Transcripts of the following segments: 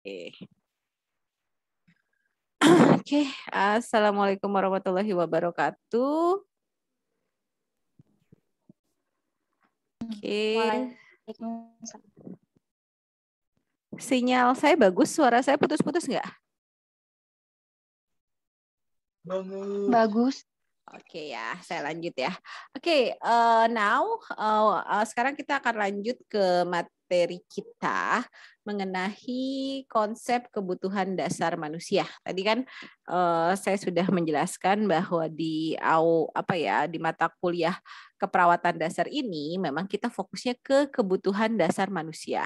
Oke. Oke, Assalamualaikum warahmatullahi wabarakatuh. Oke. Sinyal saya bagus, suara saya putus-putus nggak? Bagus. Oke ya, saya lanjut ya. Oke, sekarang kita akan lanjut ke materi kita mengenai konsep kebutuhan dasar manusia. Tadi kan saya sudah menjelaskan bahwa di mata kuliah keperawatan dasar ini memang kita fokusnya ke kebutuhan dasar manusia.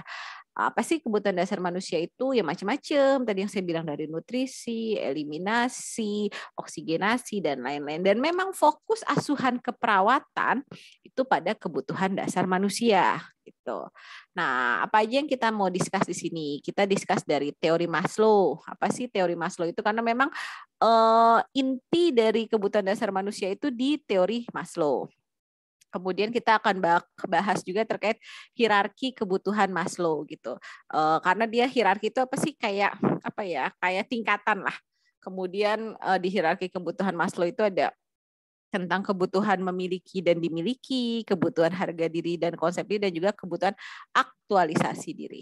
Apa sih kebutuhan dasar manusia itu? Ya macam-macam. Tadi yang saya bilang dari nutrisi, eliminasi, oksigenasi, dan lain-lain. Dan memang fokus asuhan keperawatan itu pada kebutuhan dasar manusia. Gitu. Nah, apa aja yang kita mau discuss di sini? Kita discuss dari teori Maslow. Apa sih teori Maslow itu? Karena memang inti dari kebutuhan dasar manusia itu di teori Maslow. Kemudian kita akan bahas juga terkait hierarki kebutuhan Maslow gitu. Karena dia hierarki itu apa sih kayak tingkatan lah. Kemudian di hierarki kebutuhan Maslow itu ada tentang kebutuhan memiliki dan dimiliki, kebutuhan harga diri dan konsep diri, dan juga kebutuhan aktualisasi diri.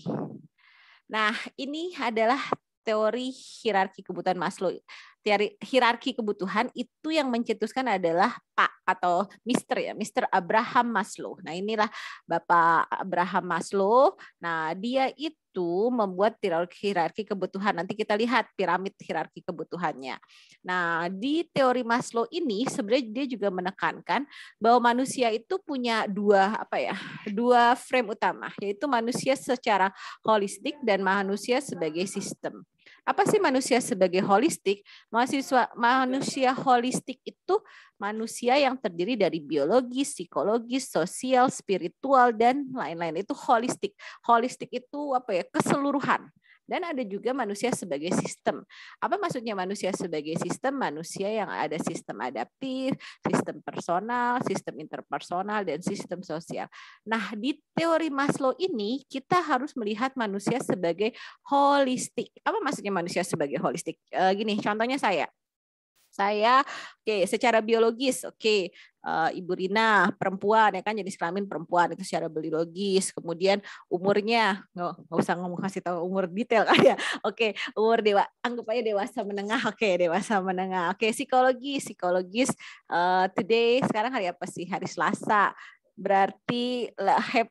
Nah, ini adalah teori hierarki kebutuhan Maslow. Teori hierarki kebutuhan itu yang mencetuskan adalah Pak atau Mr. Abraham Maslow. Nah, inilah Bapak Abraham Maslow. Nah, dia itu membuat hierarki kebutuhan. Nanti kita lihat piramid hierarki kebutuhannya. Nah, di teori Maslow ini sebenarnya dia juga menekankan bahwa manusia itu punya dua frame utama, yaitu manusia secara holistik dan manusia sebagai sistem. Apa sih manusia sebagai holistik? Manusia holistik itu manusia yang terdiri dari biologis, psikologis, sosial, spiritual, dan lain-lain. Itu holistik. Holistik itu keseluruhan. Dan ada juga manusia sebagai sistem. Apa maksudnya manusia sebagai sistem? Manusia yang ada sistem adaptif, sistem personal, sistem interpersonal, dan sistem sosial. Nah, di teori Maslow ini kita harus melihat manusia sebagai holistik. Apa maksudnya manusia sebagai holistik? Gini, contohnya saya secara biologis, Ibu Rina perempuan ya kan, jadi kelamin perempuan itu secara biologis. Kemudian umurnya nggak usah kasih tahu umur detail kan ya. Umur anggap aja dewasa menengah. Dewasa menengah. Psikologis today sekarang hari apa sih? Hari Selasa. Berarti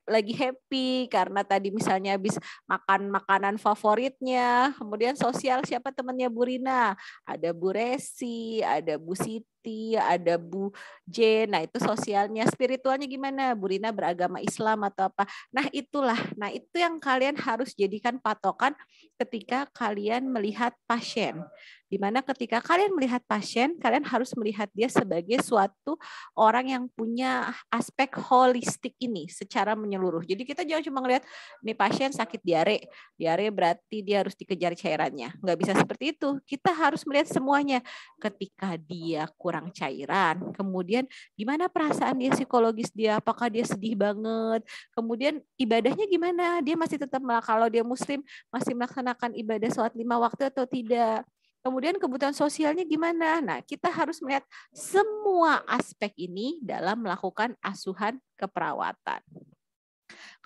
lagi happy karena tadi misalnya habis makan makanan favoritnya. Kemudian sosial, siapa temannya Bu Rina? Ada Bu Resi, ada Bu Siti, ada Bu Jen. Nah, itu sosialnya. Spiritualnya gimana? Bu Rina beragama Islam atau apa? Nah, itulah. Nah, itu yang kalian harus jadikan patokan ketika kalian melihat pasien. Di mana ketika kalian melihat pasien, kalian harus melihat dia sebagai suatu orang yang punya aspek holistik ini secara menyeluruh. Jadi kita jangan cuma ngelihat nih pasien sakit diare. Diare berarti dia harus dikejar cairannya. Nggak bisa seperti itu. Kita harus melihat semuanya. Ketika dia kurang cairan, kemudian gimana perasaan dia, psikologis dia, apakah dia sedih banget, kemudian ibadahnya gimana, dia masih tetap kalau dia muslim masih melaksanakan ibadah sholat 5 waktu atau tidak. Kemudian kebutuhan sosialnya gimana? Nah, kita harus melihat semua aspek ini dalam melakukan asuhan keperawatan.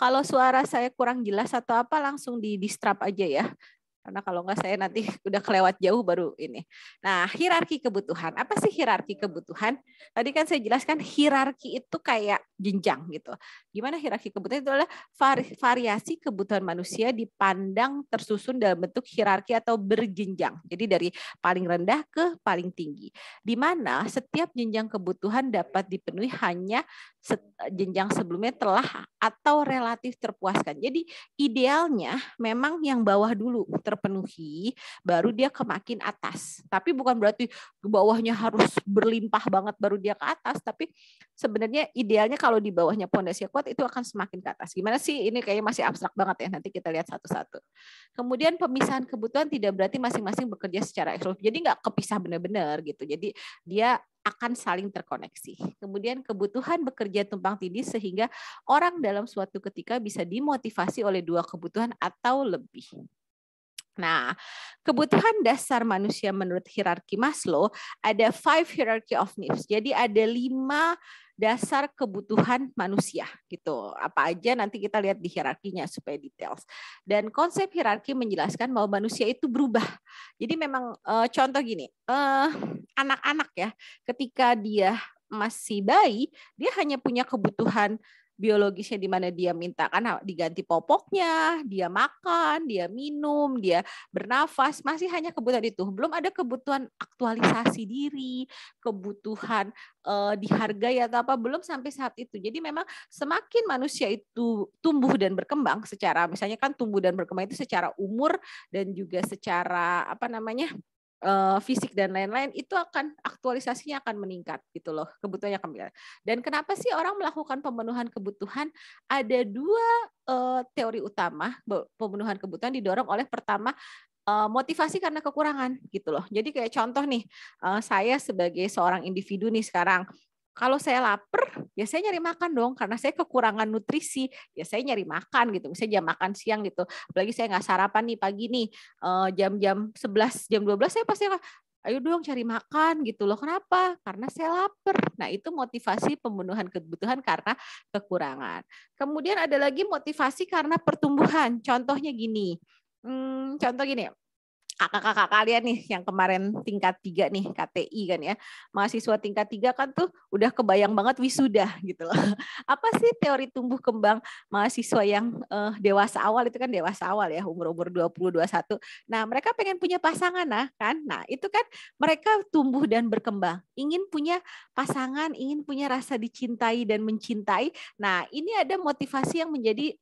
Kalau suara saya kurang jelas atau apa, langsung di distrap aja ya. Karena kalau nggak saya nanti udah kelewat jauh baru ini. Nah, hierarki kebutuhan. Apa sih hierarki kebutuhan? Tadi kan saya jelaskan hierarki itu kayak jenjang gitu. Gimana hierarki kebutuhan? Itu adalah variasi kebutuhan manusia dipandang tersusun dalam bentuk hierarki atau berjenjang. Jadi dari paling rendah ke paling tinggi. Di mana setiap jenjang kebutuhan dapat dipenuhi hanya jenjang sebelumnya telah atau relatif terpuaskan. Jadi idealnya memang yang bawah dulu terpenuhi, baru dia ke makin atas. Tapi bukan berarti ke bawahnya harus berlimpah banget baru dia ke atas, tapi sebenarnya idealnya kalau di bawahnya pondasi kuat itu akan semakin ke atas. Gimana sih? Ini kayaknya masih abstrak banget ya, nanti kita lihat satu-satu. Kemudian pemisahan kebutuhan tidak berarti masing-masing bekerja secara eksklusif. Jadi nggak kepisah benar-benar gitu. Jadi dia akan saling terkoneksi. Kemudian kebutuhan bekerja tumpang tindih sehingga orang dalam suatu ketika bisa dimotivasi oleh dua kebutuhan atau lebih. Nah, kebutuhan dasar manusia menurut hierarki Maslow ada 5 hierarchy of needs. Jadi ada 5 dasar kebutuhan manusia gitu. Apa aja nanti kita lihat di hierarkinya supaya details. Dan konsep hierarki menjelaskan bahwa manusia itu berubah. Jadi memang contoh gini, anak-anak ya, ketika dia masih bayi, dia hanya punya kebutuhan biologisnya di mana dia minta kan diganti popoknya, dia makan, dia minum, dia bernafas, masih hanya kebutuhan itu. Belum ada kebutuhan aktualisasi diri, kebutuhan dihargai atau apa, belum sampai saat itu. Jadi memang semakin manusia itu tumbuh dan berkembang secara, misalnya kan tumbuh dan berkembang itu secara umur dan juga secara apa namanya, fisik dan lain-lain, itu akan aktualisasinya akan meningkat gitu loh, kebutuhannya akan meningkat. Dan kenapa sih orang melakukan pemenuhan kebutuhan? Ada 2 teori utama pemenuhan kebutuhan didorong oleh pertama motivasi karena kekurangan gitu loh. Jadi kayak contoh nih, saya sebagai seorang individu nih sekarang, kalau saya lapar, ya saya nyari makan dong, karena saya kekurangan nutrisi, ya saya nyari makan gitu. Misalnya jam makan siang gitu, apalagi saya nggak sarapan nih pagi nih, jam-jam 11, jam 12 saya pasti ayo dong cari makan gitu loh. Kenapa? Karena saya lapar. Nah itu motivasi pemenuhan kebutuhan karena kekurangan. Kemudian ada lagi motivasi karena pertumbuhan. Contohnya gini, contoh gini, kakak-kakak kalian nih yang kemarin tingkat 3 nih KTI kan ya, mahasiswa tingkat 3 kan tuh udah kebayang banget wisuda gitu loh. Apa sih teori tumbuh kembang mahasiswa yang dewasa awal, itu kan dewasa awal ya, umur-umur 20 21. Nah, mereka pengen punya pasangan kan. Nah, itu kan mereka tumbuh dan berkembang, ingin punya pasangan, ingin punya rasa dicintai dan mencintai. Nah, ini ada motivasi yang menjadi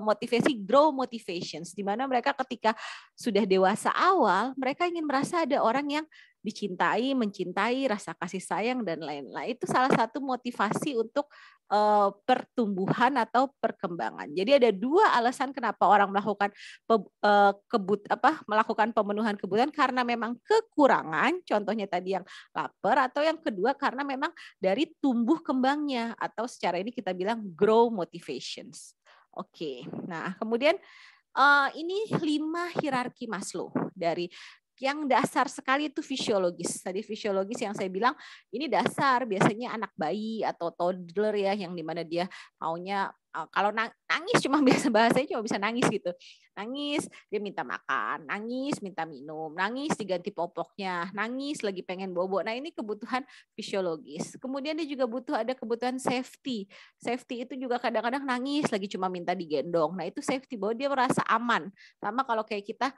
motivasi grow motivations, di mana mereka ketika sudah dewasa awal, mereka ingin merasa ada orang yang dicintai, mencintai, rasa kasih sayang dan lain-lain. Itu salah satu motivasi untuk pertumbuhan atau perkembangan. Jadi ada 2 alasan kenapa orang melakukan melakukan pemenuhan kebutuhan, karena memang kekurangan, contohnya tadi yang lapar, atau yang kedua karena memang dari tumbuh kembangnya, atau secara ini kita bilang grow motivations. Oke. Nah, kemudian ini 5 hierarki Maslow. Dari yang dasar sekali itu fisiologis. Tadi fisiologis yang saya bilang ini dasar, biasanya anak bayi atau toddler ya, yang dimana dia maunya kalau nangis cuma biasa, bahasanya cuma bisa nangis gitu. Nangis dia minta makan, nangis minta minum, nangis diganti popoknya, nangis lagi pengen bobo. Nah ini kebutuhan fisiologis. Kemudian dia juga butuh ada kebutuhan safety. Safety itu juga kadang-kadang nangis lagi cuma minta digendong. Nah itu safety, bahwa dia merasa aman. Sama kalau kayak kita,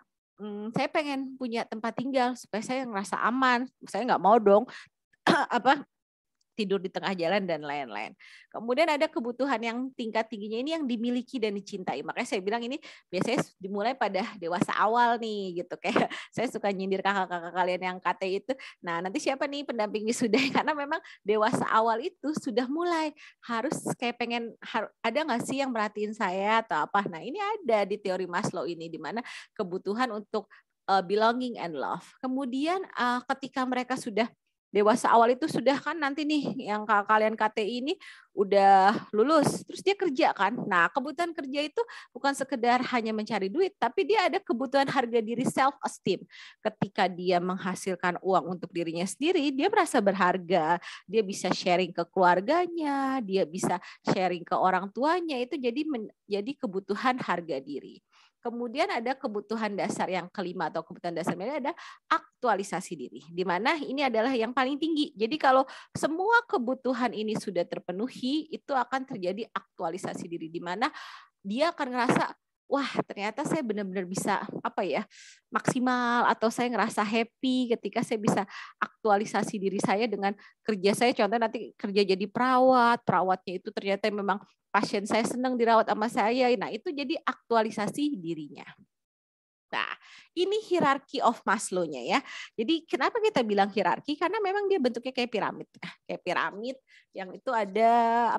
saya pengen punya tempat tinggal supaya saya ngerasa aman. Saya nggak mau dong tidur di tengah jalan dan lain-lain. Kemudian ada kebutuhan yang tingkat tingginya ini yang dimiliki dan dicintai. Makanya saya bilang ini biasanya dimulai pada dewasa awal nih gitu. Kayak saya suka nyindir kakak-kakak kalian yang KT itu. Nah, nanti siapa nih pendamping wisuda? Karena memang dewasa awal itu sudah mulai harus kayak pengen, ada nggak sih yang merhatiin saya atau apa. Nah, ini ada di teori Maslow ini, di mana kebutuhan untuk belonging and love. Kemudian ketika mereka sudah dewasa awal itu sudah kan nanti nih yang kalian KTI ini udah lulus, terus dia kerja kan. Nah, kebutuhan kerja itu bukan sekedar hanya mencari duit, tapi dia ada kebutuhan harga diri, self esteem. Ketika dia menghasilkan uang untuk dirinya sendiri, dia merasa berharga, dia bisa sharing ke keluarganya, dia bisa sharing ke orang tuanya, itu jadi kebutuhan harga diri. Kemudian ada kebutuhan dasar yang kelima atau kebutuhan dasar ini ada aktualisasi diri, di mana ini adalah yang paling tinggi. Jadi kalau semua kebutuhan ini sudah terpenuhi, itu akan terjadi aktualisasi diri, di mana dia akan ngerasa, wah ternyata saya benar-benar bisa maksimal, atau saya ngerasa happy ketika saya bisa aktualisasi diri saya dengan kerja saya. Contoh nanti kerja jadi perawatnya itu ternyata memang pasien saya senang dirawat sama saya. Nah itu jadi aktualisasi dirinya. Nah, ini hierarchy of Maslow-nya ya. Jadi kenapa kita bilang hierarki? Karena memang dia bentuknya kayak piramid. Kayak piramid yang itu ada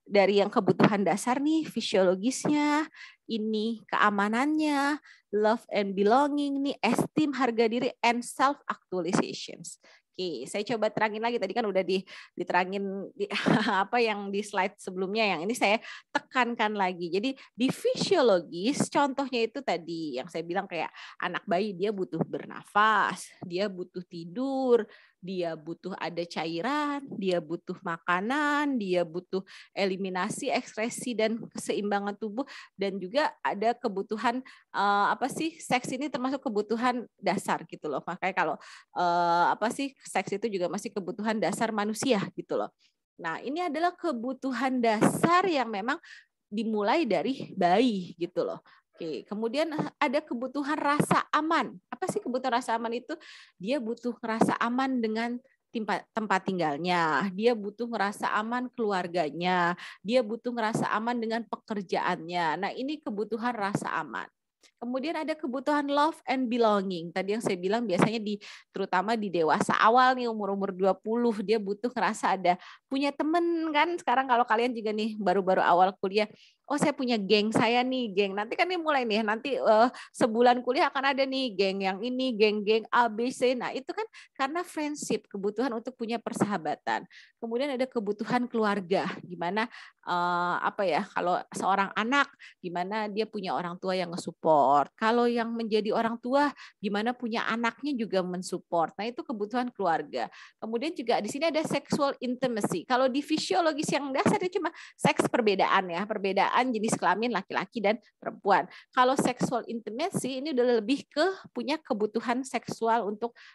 dari yang kebutuhan dasar nih, fisiologisnya, ini keamanannya, love and belonging nih, esteem, harga diri, and self actualizations. Oke, saya coba terangin lagi. Tadi kan udah diterangin apa yang di slide sebelumnya, yang ini saya tekankan lagi. Jadi di fisiologis, contohnya itu tadi yang saya bilang kayak anak bayi, dia butuh bernafas, dia butuh tidur, dia butuh ada cairan, dia butuh makanan, dia butuh eliminasi, ekskresi, dan keseimbangan tubuh, dan juga ada kebutuhan seks ini termasuk kebutuhan dasar gitu loh. Makanya kalau seks itu juga masih kebutuhan dasar manusia gitu loh. Nah, ini adalah kebutuhan dasar yang memang dimulai dari bayi gitu loh. Oke, kemudian ada kebutuhan rasa aman. Apa sih kebutuhan rasa aman itu? Dia butuh rasa aman dengan tempat tinggalnya, dia butuh ngerasa aman keluarganya, dia butuh ngerasa aman dengan pekerjaannya. Nah, ini kebutuhan rasa aman. Kemudian ada kebutuhan love and belonging. Tadi yang saya bilang biasanya terutama di dewasa awal nih, umur-umur 20, dia butuh ngerasa ada punya temen kan. Sekarang kalau kalian juga nih baru-baru awal kuliah, oh saya punya geng saya nih, geng. Nanti kan ini mulai nih, nanti sebulan kuliah akan ada nih geng yang ini, geng-geng A, B, C. Nah, itu kan karena friendship, kebutuhan untuk punya persahabatan. Kemudian ada kebutuhan keluarga, gimana kalau seorang anak, gimana dia punya orang tua yang nge-support. Kalau yang menjadi orang tua, gimana punya anaknya juga mensupport. Nah, itu kebutuhan keluarga. Kemudian juga di sini ada sexual intimacy. Kalau di fisiologis yang dasar itu cuma seks perbedaan ya, perbedaan jenis kelamin laki-laki dan perempuan. Kalau sexual intimacy ini udah lebih ke punya kebutuhan seksual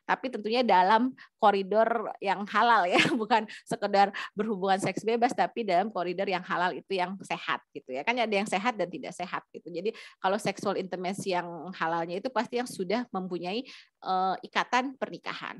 tapi tentunya dalam koridor yang halal ya, bukan sekedar berhubungan seks bebas, tapi dalam koridor yang halal itu yang sehat gitu ya. Kan ada yang sehat dan tidak sehat gitu. Jadi kalau sexual intimacy yang halalnya itu pasti yang sudah mempunyai ikatan pernikahan.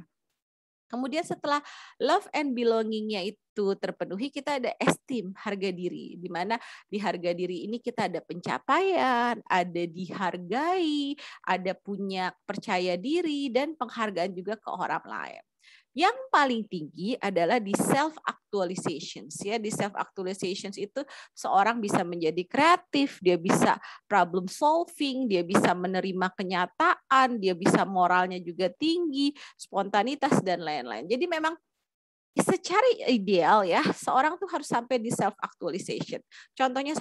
Kemudian setelah love and belonging-nya itu terpenuhi, kita ada esteem, harga diri. Di mana di harga diri ini kita ada pencapaian, ada dihargai, ada punya percaya diri, dan penghargaan juga ke orang lain. Yang paling tinggi adalah di self actualizations ya. Di self actualizations itu seorang bisa menjadi kreatif, dia bisa problem solving, dia bisa menerima kenyataan, dia bisa moralnya juga tinggi, spontanitas dan lain-lain. Jadi memang secara ideal ya, seorang tuh harus sampai di self actualization. Contohnya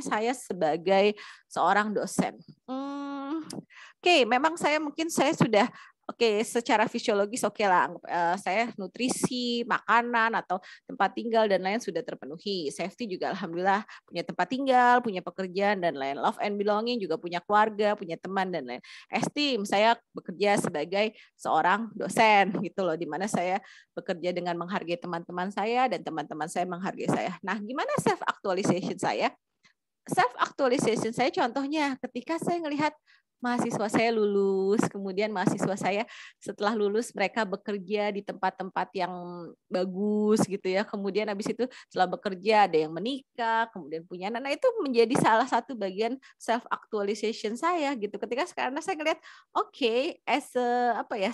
saya sebagai seorang dosen. Memang saya sudah secara fisiologis lah. Saya nutrisi, makanan atau tempat tinggal dan lain sudah terpenuhi. Safety juga alhamdulillah, punya tempat tinggal, punya pekerjaan dan lain. Love and belonging juga punya keluarga, punya teman dan lain. Esteem, saya bekerja sebagai seorang dosen gitu loh, di mana saya bekerja dengan menghargai teman-teman saya dan teman-teman saya menghargai saya. Nah, gimana self actualization saya? Self actualization saya contohnya ketika saya melihat mahasiswa saya lulus, kemudian mahasiswa saya setelah lulus mereka bekerja di tempat-tempat yang bagus gitu ya. Kemudian habis itu setelah bekerja ada yang menikah, kemudian punya anak. Nah, itu menjadi salah satu bagian self actualization saya gitu. Karena saya ngelihat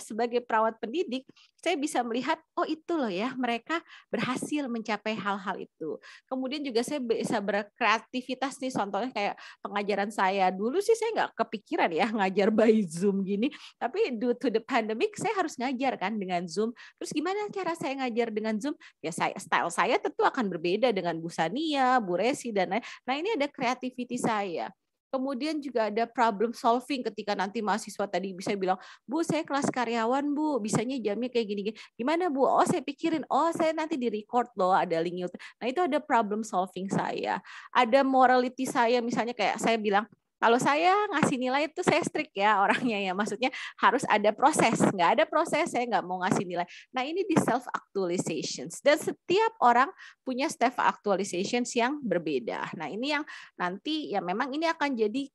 sebagai perawat pendidik, saya bisa melihat itu loh ya, mereka berhasil mencapai hal-hal itu. Kemudian juga saya bisa berkreativitas nih, contohnya kayak pengajaran saya. Dulu sih saya nggak kepikiran ya ngajar by Zoom gini, tapi due to the pandemic saya harus ngajar kan dengan Zoom. Terus gimana cara saya ngajar dengan Zoom? Ya style saya tentu akan berbeda dengan Bu Sania, Bu Resi dan lain. Nah, ini ada creativity saya. Kemudian juga ada problem solving ketika nanti mahasiswa tadi bisa bilang, Bu, saya kelas karyawan, Bu, bisanya jamnya kayak gini-gini. Gimana, Bu? Oh, saya pikirin, saya nanti di-record loh, ada link YouTube. Nah, itu ada problem solving saya. Ada morality saya, misalnya kayak saya bilang, kalau saya ngasih nilai itu saya strict ya orangnya ya. Maksudnya harus ada proses. Nggak ada proses, saya nggak mau ngasih nilai. Nah, ini di self-actualizations. Dan setiap orang punya self-actualizations yang berbeda. Nah, ini yang nanti ya memang ini akan jadi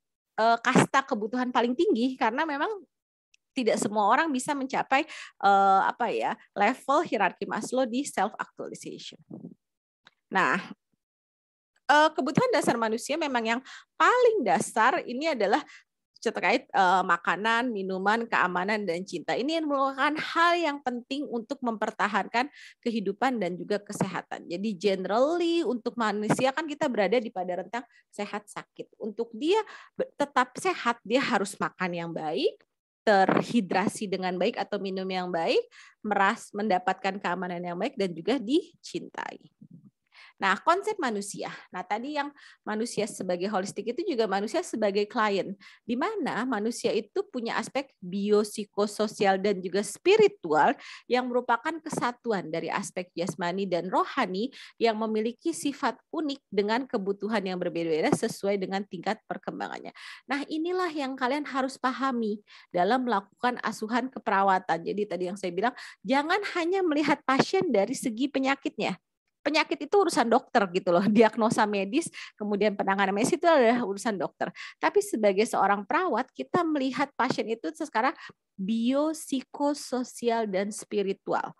kasta kebutuhan paling tinggi karena memang tidak semua orang bisa mencapai level hierarki Maslow di self actualization. Nah, kebutuhan dasar manusia memang yang paling dasar ini adalah terkait makanan, minuman, keamanan, dan cinta. Ini merupakan hal yang penting untuk mempertahankan kehidupan dan juga kesehatan. Jadi generally untuk manusia kan kita berada di pada rentang sehat sakit. Untuk dia tetap sehat, dia harus makan yang baik, terhidrasi dengan baik atau minum yang baik, mendapatkan keamanan yang baik, dan juga dicintai. Nah, konsep manusia. Nah, tadi yang manusia sebagai holistik itu juga manusia sebagai klien, di mana manusia itu punya aspek biopsikososial dan juga spiritual yang merupakan kesatuan dari aspek jasmani dan rohani yang memiliki sifat unik dengan kebutuhan yang berbeda-beda sesuai dengan tingkat perkembangannya. Nah, inilah yang kalian harus pahami dalam melakukan asuhan keperawatan. Jadi tadi yang saya bilang, jangan hanya melihat pasien dari segi penyakitnya. Penyakit itu urusan dokter gitu loh, diagnosa medis, kemudian penanganan medis itu adalah urusan dokter. Tapi sebagai seorang perawat, kita melihat pasien itu sekarang biopsikososial dan spiritual.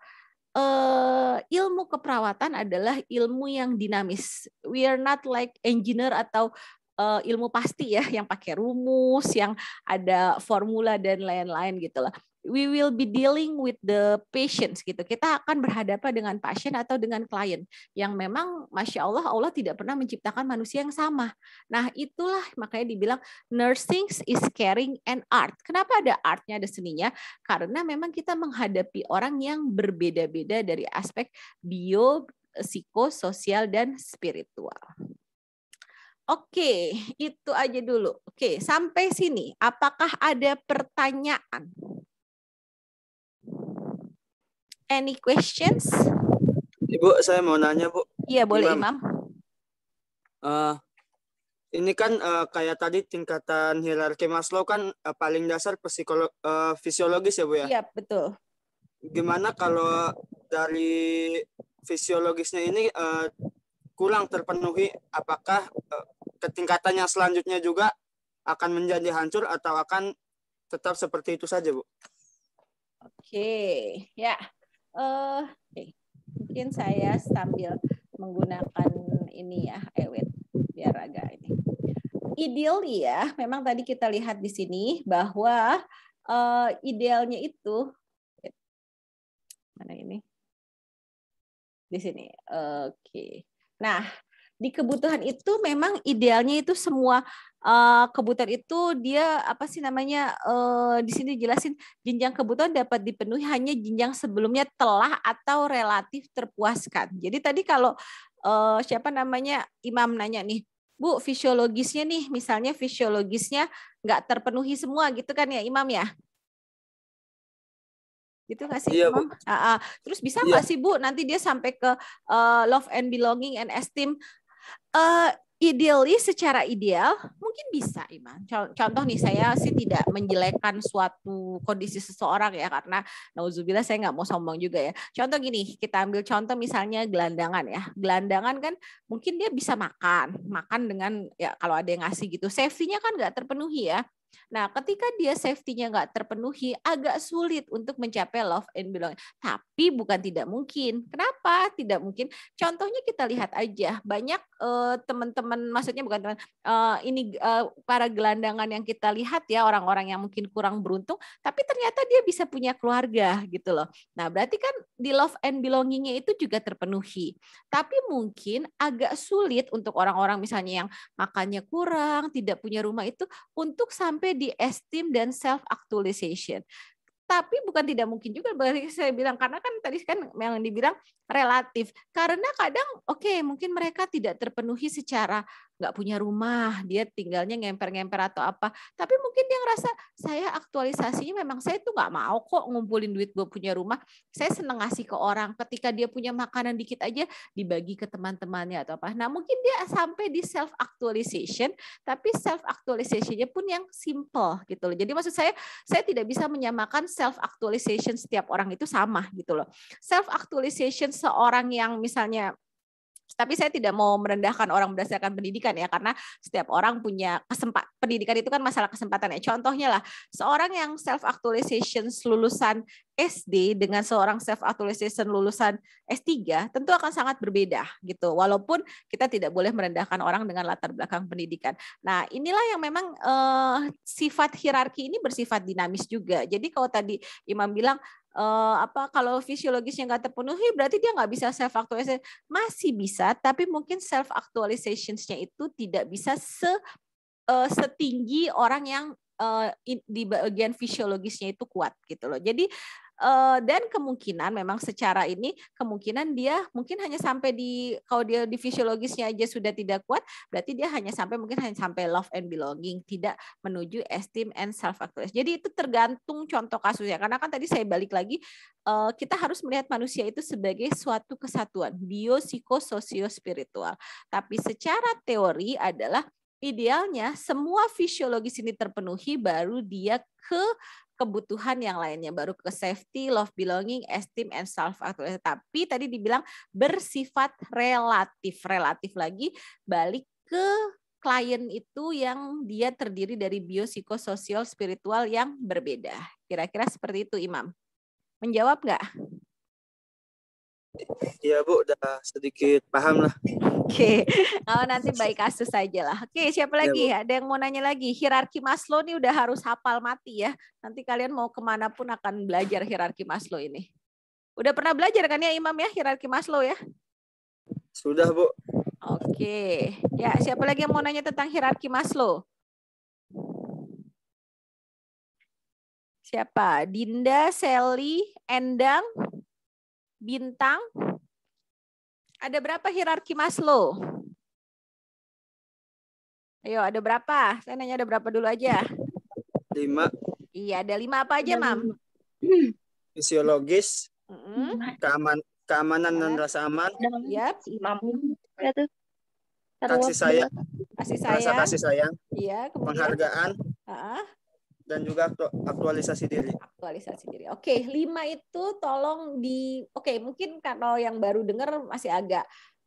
Ilmu keperawatan adalah ilmu yang dinamis. We are not like engineer atau ilmu pasti ya, yang pakai rumus, yang ada formula dan lain-lain gitu lah. We will be dealing with the patients gitu. Kita akan berhadapan dengan pasien atau dengan klien yang memang Masya Allah, Allah tidak pernah menciptakan manusia yang sama. Nah, itulah makanya dibilang nursing is caring and art. Kenapa ada artnya, ada seninya? Karena memang kita menghadapi orang yang berbeda-beda dari aspek bio, psikososial, dan spiritual. Oke, itu aja dulu. Oke, sampai sini. Apakah ada pertanyaan? Any questions? Ibu, saya mau nanya, Bu. Iya, boleh, Imam. Ini kan kayak tadi tingkatan hierarki Maslow kan paling dasar fisiologis ya, Bu ya? Iya, betul. Gimana kalau dari fisiologisnya ini kurang terpenuhi, apakah ketingkatan yang selanjutnya juga akan menjadi hancur atau akan tetap seperti itu saja, Bu? Oke, ya. Mungkin saya sambil menggunakan ini ya, biar agak ini. Ideally ya, memang tadi kita lihat di sini bahwa idealnya itu mana ini? Di sini. Oke. Nah, di kebutuhan itu memang idealnya itu semua kebutuhan itu dia apa sih namanya, di sini dijelasin jenjang kebutuhan dapat dipenuhi hanya jenjang sebelumnya telah atau relatif terpuaskan. Jadi tadi kalau siapa namanya Imam nanya nih, Bu, fisiologisnya nih, misalnya fisiologisnya nggak terpenuhi semua gitu kan ya Imam ya? Gitu nggak sih, Iya, Imam? Bu. Terus bisa nggak sih, Bu, nanti dia sampai ke love and belonging and esteem? Ideally, secara ideal mungkin bisa, Imam. Contoh nih, saya sih tidak menjelekkan suatu kondisi seseorang ya, karena nauzubillah saya nggak mau sombong juga ya. Contoh gini, kita ambil contoh misalnya gelandangan ya. Gelandangan kan mungkin dia bisa makan dengan ya kalau ada yang ngasih gitu. Safety-nya kan nggak terpenuhi ya. Nah, ketika dia safety-nya nggak terpenuhi, agak sulit untuk mencapai love and belonging. Tapi bukan tidak mungkin. Kenapa tidak mungkin? Contohnya kita lihat aja, banyak teman-teman, maksudnya bukan teman, para gelandangan yang kita lihat ya, orang-orang yang mungkin kurang beruntung, tapi ternyata dia bisa punya keluarga gitu loh. Nah, berarti kan di love and belonging-nya itu juga terpenuhi. Tapi mungkin agak sulit untuk orang-orang misalnya yang makannya kurang, tidak punya rumah itu, untuk sampai di esteem dan self actualization. Tapi bukan tidak mungkin juga, berarti saya bilang, karena kan tadi kan yang dibilang relatif. Karena kadang mungkin mereka tidak terpenuhi secara nggak punya rumah, dia tinggalnya ngemper-ngemper atau apa. Tapi mungkin dia ngerasa, saya aktualisasinya memang saya tuh nggak mau kok ngumpulin duit buat punya rumah. Saya seneng ngasih ke orang. Ketika dia punya makanan dikit aja dibagi ke teman-temannya atau apa. Nah, mungkin dia sampai di self actualization, tapi self actualization-nya pun yang simple gitu loh. Jadi maksud saya tidak bisa menyamakan self actualization setiap orang itu sama gitu loh. Self actualization seorang yang misalnya, tapi saya tidak mau merendahkan orang berdasarkan pendidikan ya, karena setiap orang punya kesempatan. Pendidikan itu kan masalah kesempatan ya. Contohnya lah, seorang yang self actualization lulusan SD dengan seorang self actualization lulusan S3 tentu akan sangat berbeda gitu. Walaupun kita tidak boleh merendahkan orang dengan latar belakang pendidikan. Nah, inilah yang memang sifat hierarki ini bersifat dinamis juga. Jadi kalau tadi Imam bilang kalau fisiologisnya nggak terpenuhi berarti dia nggak bisa self actualization. Masih bisa, tapi mungkin self actualization-nya itu tidak bisa setinggi orang yang di bagian fisiologisnya itu kuat gitu loh. Jadi dan kemungkinan memang secara ini kemungkinan dia mungkin hanya sampai kalau dia di fisiologisnya aja sudah tidak kuat, berarti dia hanya sampai love and belonging, tidak menuju esteem and self actualization. Jadi itu tergantung contoh kasusnya. Karena kan tadi saya balik lagi, kita harus melihat manusia itu sebagai suatu kesatuan bio, psiko, sosio, spiritual. Tapi secara teori adalah idealnya semua fisiologis ini terpenuhi, baru dia ke kebutuhan yang lainnya, baru ke safety, love, belonging, esteem, and self-actualization. Tapi tadi dibilang bersifat relatif. Relatif lagi balik ke klien itu yang dia terdiri dari bio, psikososial, spiritual yang berbeda. Kira-kira seperti itu, Imam. Menjawab nggak? Iya Bu, udah sedikit paham lah. Oke, nanti baik kasus saja lah. Oke, siapa lagi? Ya, Ada yang mau nanya lagi? Hierarki Maslow ini udah harus hafal mati ya. Nanti kalian mau kemana pun akan belajar hierarki Maslow ini. Udah pernah belajar kan ya Imam ya hierarki Maslow ya? Sudah Bu. Oke, ya siapa lagi yang mau nanya tentang hierarki Maslow? Siapa? Dinda, Sally, Endang, Bintang. Ada berapa hierarki Maslow? Ayo, ada berapa? Saya nanya ada berapa dulu aja. 5. Iya, ada 5 apa aja, Mam? Fisiologis, keamanan dan rasa aman, Yap. kasih sayang, rasa kasih sayang, iya, kemudian penghargaan, dan juga aktualisasi diri. Aktualisasi diri. Oke, 5 itu tolong Oke, mungkin kalau yang baru dengar masih agak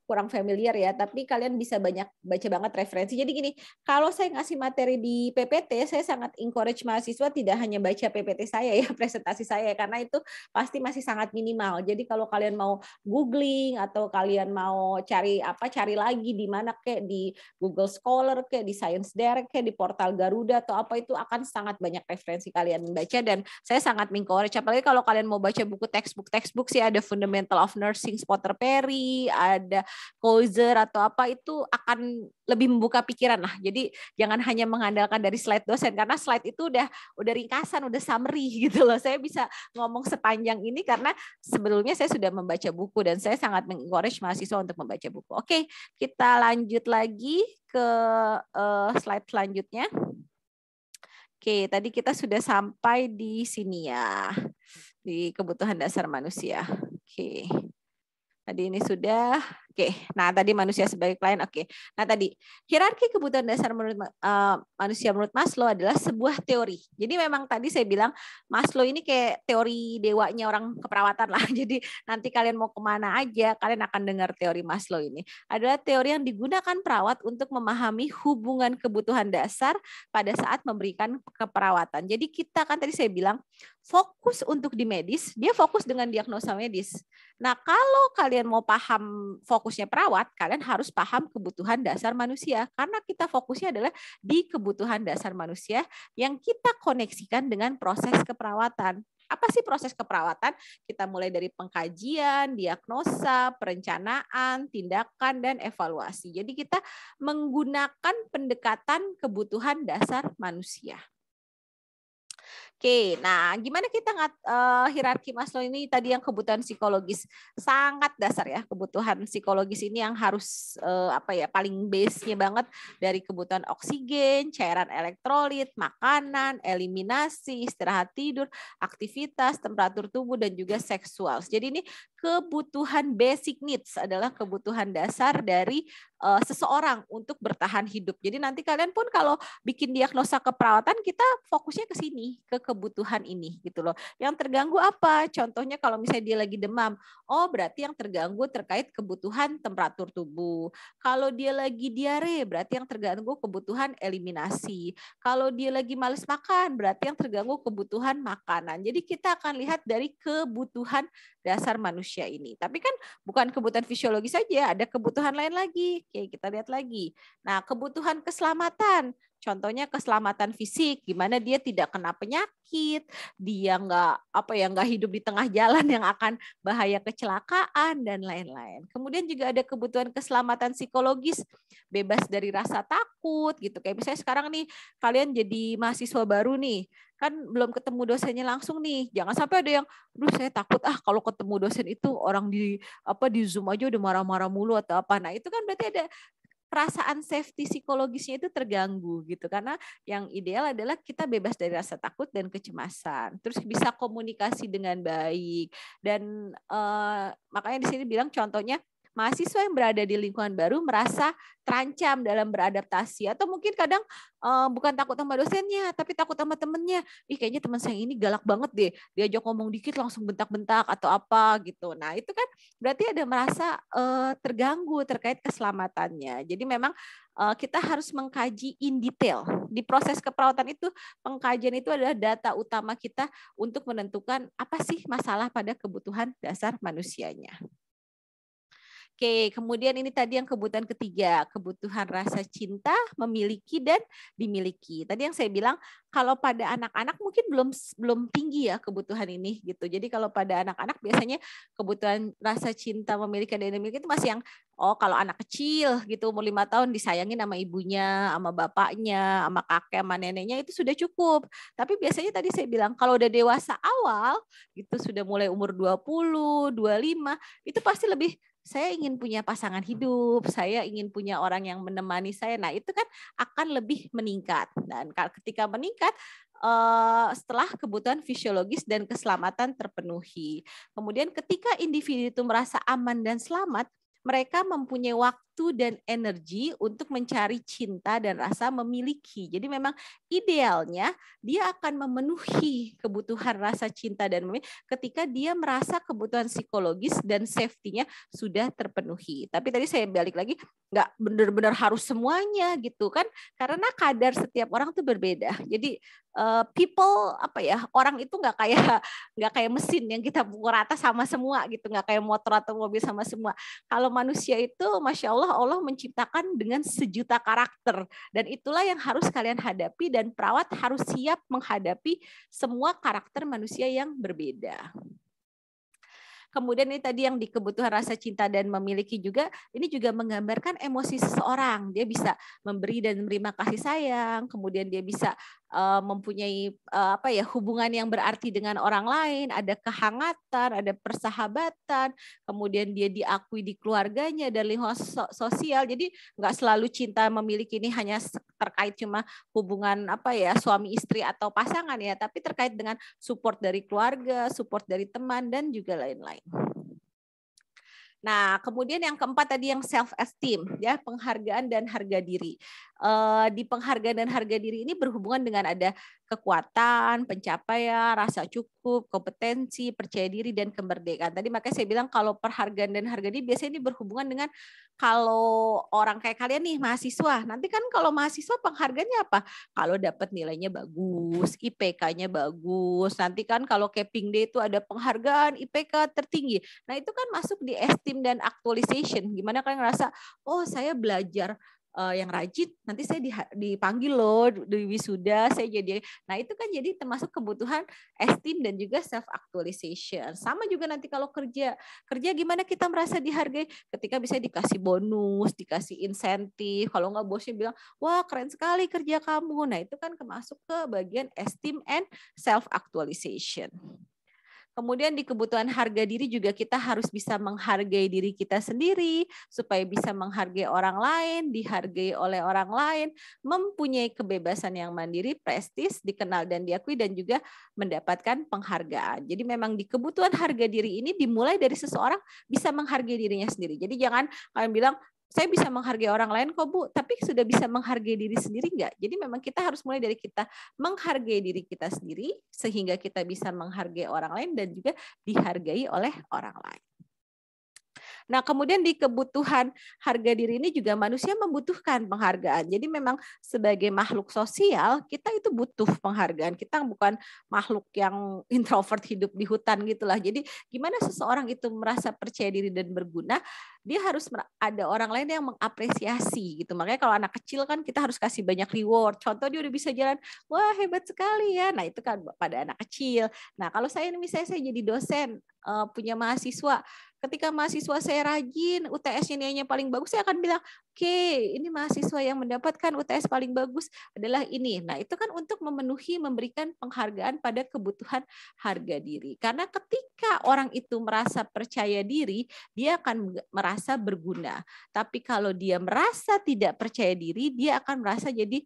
kurang familiar ya, tapi kalian bisa banyak baca banget referensi. Jadi gini, kalau saya ngasih materi di PPT, saya sangat encourage mahasiswa tidak hanya baca PPT saya ya, presentasi saya, karena itu pasti masih sangat minimal. Jadi kalau kalian mau googling atau kalian mau cari lagi di mana kayak di Google Scholar kayak di Science Direct kayak di portal Garuda atau apa, itu akan sangat banyak referensi kalian membaca, dan saya sangat encourage. Apalagi kalau kalian mau baca buku textbook sih, ada Fundamental of Nursing Potter Perry, ada Kozer atau apa, itu akan lebih membuka pikiran lah. Jadi jangan hanya mengandalkan dari slide dosen, karena slide itu udah ringkasan, udah summary gitu loh. Saya bisa ngomong sepanjang ini karena sebelumnya saya sudah membaca buku dan saya sangat mengencourage mahasiswa untuk membaca buku. Oke, kita lanjut lagi ke slide selanjutnya. Oke, tadi kita sudah sampai di sini ya, di kebutuhan dasar manusia. Oke. Tadi ini sudah, oke. Nah, tadi manusia sebagai klien, oke. Nah, tadi hierarki kebutuhan dasar menurut manusia menurut Maslow adalah sebuah teori. Jadi memang tadi saya bilang Maslow ini kayak teori dewanya orang keperawatan lah. Jadi nanti kalian mau kemana aja, kalian akan dengar teori Maslow ini. Adalah teori yang digunakan perawat untuk memahami hubungan kebutuhan dasar pada saat memberikan keperawatan. Jadi kita kan tadi saya bilang fokus untuk di medis, dia fokus dengan diagnosa medis. Nah, kalau kalian mau paham fokusnya perawat, kalian harus paham kebutuhan dasar manusia. Karena kita fokusnya adalah di kebutuhan dasar manusia yang kita koneksikan dengan proses keperawatan. Apa sih proses keperawatan? Kita mulai dari pengkajian, diagnosa, perencanaan, tindakan, dan evaluasi. Jadi kita menggunakan pendekatan kebutuhan dasar manusia. Oke, nah gimana kita hierarki Maslow ini tadi yang kebutuhan psikologis sangat dasar ya, kebutuhan psikologis ini yang harus paling base-nya banget, dari kebutuhan oksigen, cairan elektrolit, makanan, eliminasi, istirahat tidur, aktivitas, temperatur tubuh, dan juga seksual. Jadi ini kebutuhan basic needs adalah kebutuhan dasar dari seseorang untuk bertahan hidup. Jadi nanti kalian pun kalau bikin diagnosa keperawatan, kita fokusnya ke sini, ke kebutuhan ini gitu loh. Yang terganggu apa? Contohnya kalau misalnya dia lagi demam, oh berarti yang terganggu terkait kebutuhan temperatur tubuh. Kalau dia lagi diare, berarti yang terganggu kebutuhan eliminasi. Kalau dia lagi males makan, berarti yang terganggu kebutuhan makanan. Jadi kita akan lihat dari kebutuhan dasar manusia ini. Tapi kan bukan kebutuhan fisiologis saja, ada kebutuhan lain lagi. Oke, kita lihat lagi. Nah, kebutuhan keselamatan. Contohnya keselamatan fisik, gimana dia tidak kena penyakit, dia nggak hidup di tengah jalan yang akan bahaya kecelakaan dan lain-lain. Kemudian juga ada kebutuhan keselamatan psikologis, bebas dari rasa takut gitu. Kayak misalnya sekarang nih kalian jadi mahasiswa baru nih, kan belum ketemu dosennya langsung nih. Jangan sampai ada yang, "Duh, saya takut kalau ketemu dosen itu orang di Zoom aja udah marah-marah mulu atau apa." Nah, itu kan berarti ada perasaan safety psikologisnya itu terganggu gitu, karena yang ideal adalah kita bebas dari rasa takut dan kecemasan, terus bisa komunikasi dengan baik dan makanya di sini bilang contohnya mahasiswa yang berada di lingkungan baru merasa terancam dalam beradaptasi, atau mungkin kadang bukan takut sama dosennya tapi takut sama temennya. Ih, kayaknya teman saya ini galak banget deh, diajak ngomong dikit langsung bentak-bentak atau apa gitu. Nah, itu kan berarti ada merasa terganggu terkait keselamatannya. Jadi memang kita harus mengkaji in detail. Di proses keperawatan itu, pengkajian itu adalah data utama kita untuk menentukan apa sih masalah pada kebutuhan dasar manusianya. Oke, kemudian ini tadi yang kebutuhan ketiga, kebutuhan rasa cinta, memiliki dan dimiliki. Tadi yang saya bilang kalau pada anak-anak mungkin belum tinggi ya kebutuhan ini gitu. Jadi kalau pada anak-anak biasanya kebutuhan rasa cinta, memiliki dan dimiliki itu masih yang kalau anak kecil gitu umur 5 tahun disayangin sama ibunya, sama bapaknya, sama kakek, sama neneknya itu sudah cukup. Tapi biasanya tadi saya bilang kalau udah dewasa awal gitu sudah mulai umur 20, 25 itu pasti lebih saya ingin punya pasangan hidup, saya ingin punya orang yang menemani saya. Nah, itu kan akan lebih meningkat. Dan ketika meningkat, setelah kebutuhan fisiologis dan keselamatan terpenuhi. Kemudian ketika individu itu merasa aman dan selamat, mereka mempunyai waktu dan energi untuk mencari cinta dan rasa memiliki. Jadi memang idealnya dia akan memenuhi kebutuhan rasa cinta dan memiliki ketika dia merasa kebutuhan psikologis dan safety-nya sudah terpenuhi. Tapi tadi saya balik lagi, nggak benar-benar harus semuanya gitu kan, karena kadar setiap orang tuh berbeda. Jadi orang itu nggak kayak mesin yang kita pukul rata sama semua gitu, nggak kayak motor atau mobil sama semua. Kalau manusia itu, masya Allah menciptakan dengan sejuta karakter, dan itulah yang harus kalian hadapi, dan perawat harus siap menghadapi semua karakter manusia yang berbeda. Kemudian ini tadi yang di kebutuhan rasa cinta dan memiliki juga, ini juga menggambarkan emosi seseorang. Dia bisa memberi dan menerima kasih sayang, kemudian dia bisa mempunyai hubungan yang berarti dengan orang lain, ada kehangatan, ada persahabatan, kemudian dia diakui di keluarganya dan lingkungan sosial. Jadi nggak selalu cinta memiliki ini hanya terkait cuma hubungan suami istri atau pasangan ya, tapi terkait dengan support dari keluarga, support dari teman dan juga lain-lain. Nah, kemudian yang keempat tadi yang self esteem, ya, penghargaan dan harga diri. Di penghargaan dan harga diri ini berhubungan dengan ada kekuatan, pencapaian, rasa cukup, kompetensi, percaya diri dan kemerdekaan. Tadi makanya saya bilang kalau perhargaan dan harga diri biasanya ini berhubungan dengan kalau orang kayak kalian nih mahasiswa. Nanti kan kalau mahasiswa penghargaannya apa? Kalau dapat nilainya bagus, IPK-nya bagus. Nanti kan kalau Caping Day itu ada penghargaan IPK tertinggi. Nah, itu kan masuk di esteem dan actualization. Gimana kalian ngerasa, oh saya belajar yang rajin, nanti saya dipanggil loh di wisuda, saya jadi. Nah, itu kan jadi termasuk kebutuhan esteem dan juga self actualization. Sama juga nanti kalau kerja gimana kita merasa dihargai ketika bisa dikasih bonus, dikasih insentif. Kalau nggak bosnya bilang, wah keren sekali kerja kamu. Nah, itu kan masuk ke bagian esteem and self actualization. Kemudian di kebutuhan harga diri juga kita harus bisa menghargai diri kita sendiri supaya bisa menghargai orang lain, dihargai oleh orang lain, mempunyai kebebasan yang mandiri, prestis, dikenal dan diakui, dan juga mendapatkan penghargaan. Jadi memang di kebutuhan harga diri ini dimulai dari seseorang bisa menghargai dirinya sendiri. Jadi jangan kalian bilang, saya bisa menghargai orang lain kok Bu, tapi sudah bisa menghargai diri sendiri enggak? Jadi memang kita harus mulai dari kita menghargai diri kita sendiri sehingga kita bisa menghargai orang lain dan juga dihargai oleh orang lain. Nah, kemudian di kebutuhan harga diri ini juga manusia membutuhkan penghargaan. Jadi memang sebagai makhluk sosial, kita itu butuh penghargaan. Kita bukan makhluk yang introvert hidup di hutan gitulah. Jadi gimana seseorang itu merasa percaya diri dan berguna, dia harus ada orang lain yang mengapresiasi gitu. Makanya kalau anak kecil kan kita harus kasih banyak reward. Contoh dia udah bisa jalan, wah hebat sekali ya. Nah, itu kan pada anak kecil. Nah, kalau saya misalnya saya jadi dosen, punya mahasiswa, ketika mahasiswa saya rajin, UTS-nya nilainya paling bagus, saya akan bilang, oke, ini mahasiswa yang mendapatkan UTS paling bagus adalah ini. Nah, itu kan untuk memberikan penghargaan pada kebutuhan harga diri. Karena ketika orang itu merasa percaya diri, dia akan merasa berguna. Tapi kalau dia merasa tidak percaya diri, dia akan merasa jadi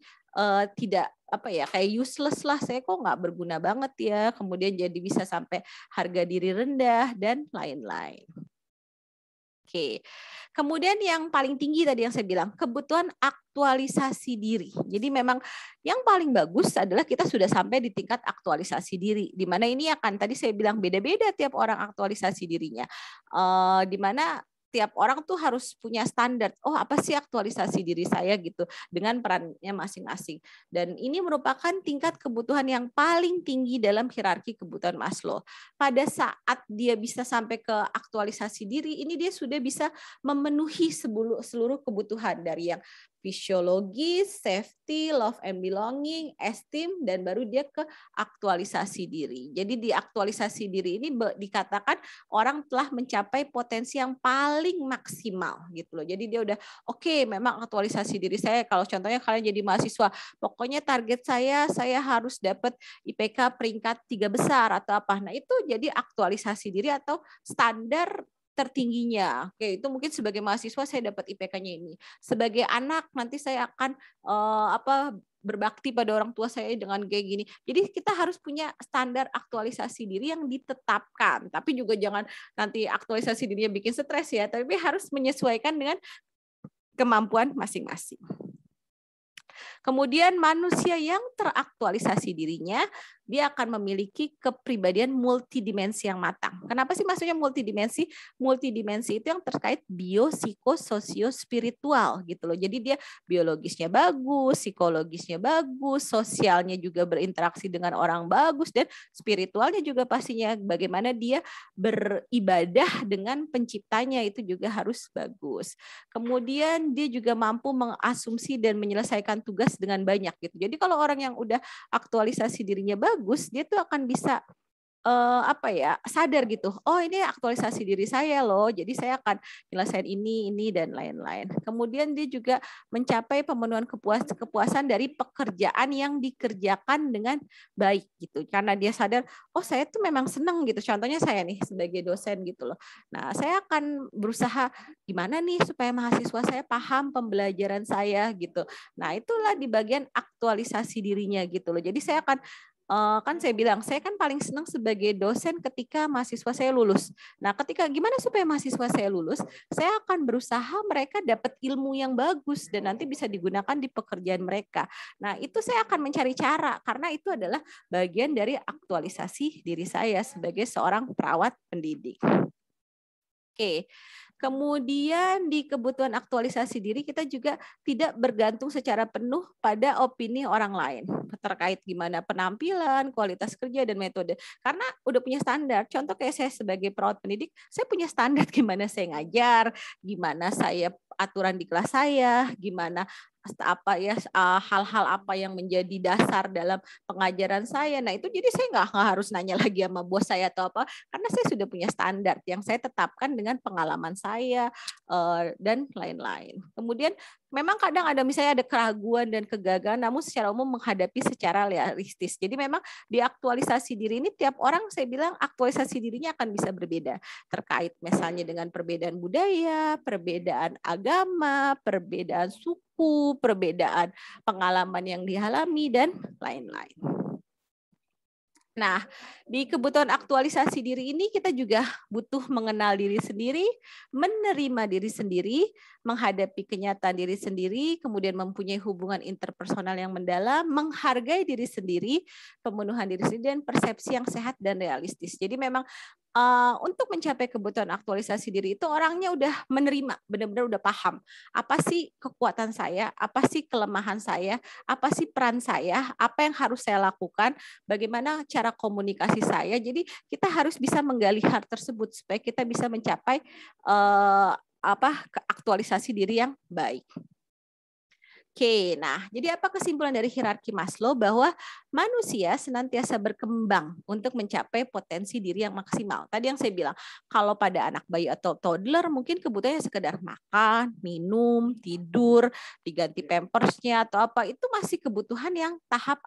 tidak kayak useless lah, saya kok nggak berguna banget ya, kemudian jadi bisa sampai harga diri rendah dan lain-lain. Oke, kemudian yang paling tinggi tadi yang saya bilang, kebutuhan aktualisasi diri. Jadi memang yang paling bagus adalah kita sudah sampai di tingkat aktualisasi diri, di mana ini akan tadi saya bilang beda-beda tiap orang aktualisasi dirinya, di mana tiap orang tuh harus punya standar. Oh, apa sih aktualisasi diri saya gitu dengan perannya masing-masing. Dan ini merupakan tingkat kebutuhan yang paling tinggi dalam hierarki kebutuhan Maslow. Pada saat dia bisa sampai ke aktualisasi diri, ini dia sudah bisa memenuhi seluruh kebutuhan dari yang fisiologis, safety, love and belonging, esteem, dan baru dia ke aktualisasi diri. Jadi di aktualisasi diri ini dikatakan orang telah mencapai potensi yang paling maksimal gitu loh. Jadi dia udah oke, memang aktualisasi diri saya, kalau contohnya kalian jadi mahasiswa, pokoknya target saya harus dapat IPK peringkat 3 besar atau apa. Nah, itu jadi aktualisasi diri atau standar tertingginya. Oke, itu mungkin sebagai mahasiswa saya dapat IPK-nya ini. Sebagai anak nanti saya akan berbakti pada orang tua saya dengan kayak gini. Jadi kita harus punya standar aktualisasi diri yang ditetapkan. Tapi juga jangan nanti aktualisasi dirinya bikin stres ya, tapi harus menyesuaikan dengan kemampuan masing-masing. Kemudian manusia yang teraktualisasi dirinya, dia akan memiliki kepribadian multidimensi yang matang. Kenapa sih maksudnya multidimensi? Multidimensi itu yang terkait bio, psiko, sosio, spiritual gitu loh. Jadi dia biologisnya bagus, psikologisnya bagus, sosialnya juga berinteraksi dengan orang bagus, dan spiritualnya juga pastinya bagaimana dia beribadah dengan penciptanya itu juga harus bagus. Kemudian dia juga mampu mengasumsi dan menyelesaikan tugas dengan banyak gitu. Jadi kalau orang yang udah aktualisasi dirinya bagus, dia tuh akan bisa sadar gitu. Oh, ini aktualisasi diri saya loh. Jadi saya akan nyelesain ini dan lain-lain. Kemudian dia juga mencapai pemenuhan kepuasan dari pekerjaan yang dikerjakan dengan baik gitu. Karena dia sadar, oh saya tuh memang senang gitu. Contohnya saya nih sebagai dosen gitu loh. Nah, saya akan berusaha gimana nih supaya mahasiswa saya paham pembelajaran saya gitu. Nah, itulah di bagian aktualisasi dirinya gitu loh. Jadi saya akan kan saya bilang, saya kan paling senang sebagai dosen ketika mahasiswa saya lulus. Nah, ketika gimana supaya mahasiswa saya lulus, saya akan berusaha mereka dapat ilmu yang bagus dan nanti bisa digunakan di pekerjaan mereka. Nah, itu saya akan mencari cara, karena itu adalah bagian dari aktualisasi diri saya sebagai seorang perawat pendidik. Oke. Kemudian di kebutuhan aktualisasi diri kita juga tidak bergantung secara penuh pada opini orang lain terkait gimana penampilan, kualitas kerja, dan metode. Karena udah punya standar. Contoh kayak saya sebagai perawat pendidik, saya punya standar gimana saya ngajar, gimana saya aturan di kelas saya, gimana hal-hal apa yang menjadi dasar dalam pengajaran saya. Nah, itu jadi saya nggak harus nanya lagi sama bos saya atau apa, karena saya sudah punya standar yang saya tetapkan dengan pengalaman saya dan lain-lain. Kemudian memang kadang ada misalnya ada keraguan dan kegagalan, namun secara umum menghadapi secara realistis. Jadi memang di aktualisasi diri ini tiap orang, saya bilang aktualisasi dirinya akan bisa berbeda terkait misalnya dengan perbedaan budaya, perbedaan agama, perbedaan suku, perbedaan pengalaman yang dialami, dan lain-lain. Nah, di kebutuhan aktualisasi diri ini kita juga butuh mengenal diri sendiri, menerima diri sendiri, menghadapi kenyataan diri sendiri, kemudian mempunyai hubungan interpersonal yang mendalam, menghargai diri sendiri, pemenuhan diri sendiri, dan persepsi yang sehat dan realistis. Jadi memang untuk mencapai kebutuhan aktualisasi diri itu orangnya udah menerima, benar-benar udah paham apa sih kekuatan saya, apa sih kelemahan saya, apa sih peran saya, apa yang harus saya lakukan, bagaimana cara komunikasi saya. Jadi kita harus bisa menggali hal tersebut supaya kita bisa mencapai aktualisasi diri yang baik. Oke, nah jadi apa kesimpulan dari hierarki Maslow? Bahwa manusia senantiasa berkembang untuk mencapai potensi diri yang maksimal. Tadi yang saya bilang, kalau pada anak bayi atau toddler mungkin kebutuhannya sekedar makan, minum, tidur, diganti pampersnya atau apa, itu masih kebutuhan yang tahap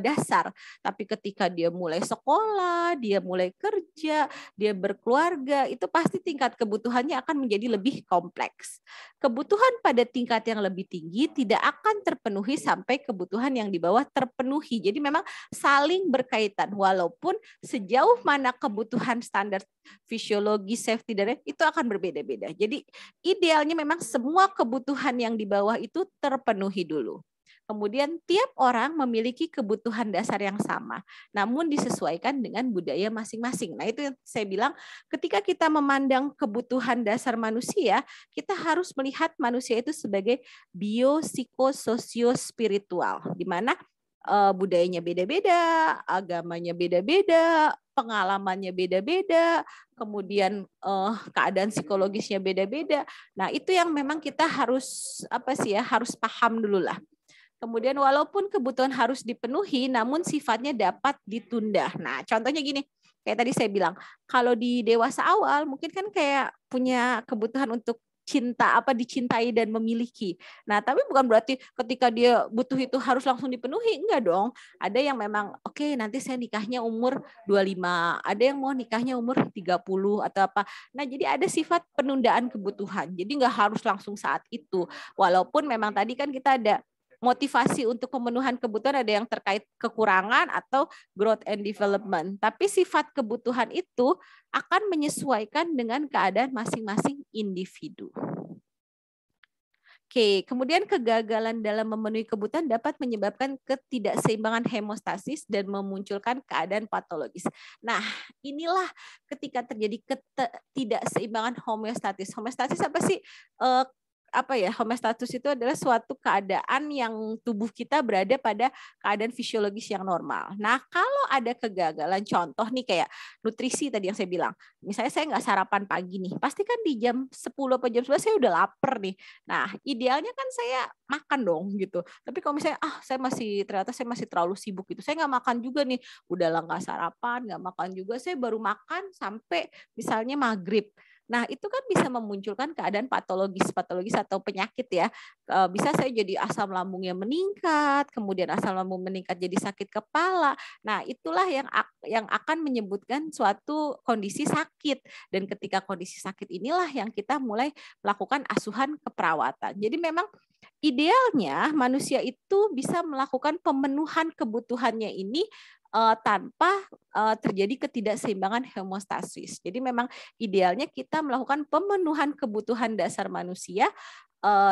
dasar. Tapi ketika dia mulai sekolah, dia mulai kerja, dia berkeluarga, itu pasti tingkat kebutuhannya akan menjadi lebih kompleks. Kebutuhan pada tingkat yang lebih tinggi tidak akan terpenuhi sampai kebutuhan yang di bawah terpenuhi. Jadi memang saling berkaitan, walaupun sejauh mana kebutuhan standar fisiologi, safety, dan itu akan berbeda-beda. Jadi idealnya memang semua kebutuhan yang di bawah itu terpenuhi dulu. Kemudian tiap orang memiliki kebutuhan dasar yang sama, namun disesuaikan dengan budaya masing-masing. Nah, itu yang saya bilang, ketika kita memandang kebutuhan dasar manusia, kita harus melihat manusia itu sebagai biopsikososio-spiritual, di mana budayanya beda-beda, agamanya beda-beda, pengalamannya beda-beda, kemudian keadaan psikologisnya beda-beda. Nah, itu yang memang kita harus harus paham dulu lah. Kemudian walaupun kebutuhan harus dipenuhi, namun sifatnya dapat ditunda. Nah, contohnya gini, kayak tadi saya bilang, kalau di dewasa awal mungkin kan kayak punya kebutuhan untuk dicintai dan memiliki. Nah, tapi bukan berarti ketika dia butuh itu harus langsung dipenuhi, enggak dong. Ada yang memang oke, nanti saya nikahnya umur 25, ada yang mau nikahnya umur 30 atau apa. Nah, jadi ada sifat penundaan kebutuhan. Jadi enggak harus langsung saat itu. Walaupun memang tadi kan kita ada motivasi untuk pemenuhan kebutuhan, ada yang terkait kekurangan atau growth and development. Tapi sifat kebutuhan itu akan menyesuaikan dengan keadaan masing-masing individu. Oke, kemudian kegagalan dalam memenuhi kebutuhan dapat menyebabkan ketidakseimbangan hemostasis dan memunculkan keadaan patologis. Nah, inilah ketika terjadi ketidakseimbangan homeostatis. Homeostatis apa sih? Homeostatis itu adalah suatu keadaan yang tubuh kita berada pada keadaan fisiologis yang normal. Nah, kalau ada kegagalan, contoh nih kayak nutrisi tadi yang saya bilang, misalnya saya nggak sarapan pagi nih, pasti kan di jam 10 atau jam 11 saya udah lapar nih. Nah, idealnya kan saya makan dong gitu. Tapi kalau misalnya ternyata saya masih terlalu sibuk gitu, saya nggak makan juga nih, udahlah nggak sarapan, nggak makan juga, saya baru makan sampai misalnya maghrib. Nah, itu kan bisa memunculkan keadaan patologis atau penyakit ya. Bisa saya jadi asam lambungnya meningkat, kemudian asam lambung meningkat jadi sakit kepala. Nah, itulah yang akan menyebutkan suatu kondisi sakit. Dan ketika kondisi sakit inilah yang kita mulai melakukan asuhan keperawatan. Jadi memang idealnya manusia itu bisa melakukan pemenuhan kebutuhannya ini tanpa terjadi ketidakseimbangan hemostasis. Jadi memang idealnya kita melakukan pemenuhan kebutuhan dasar manusia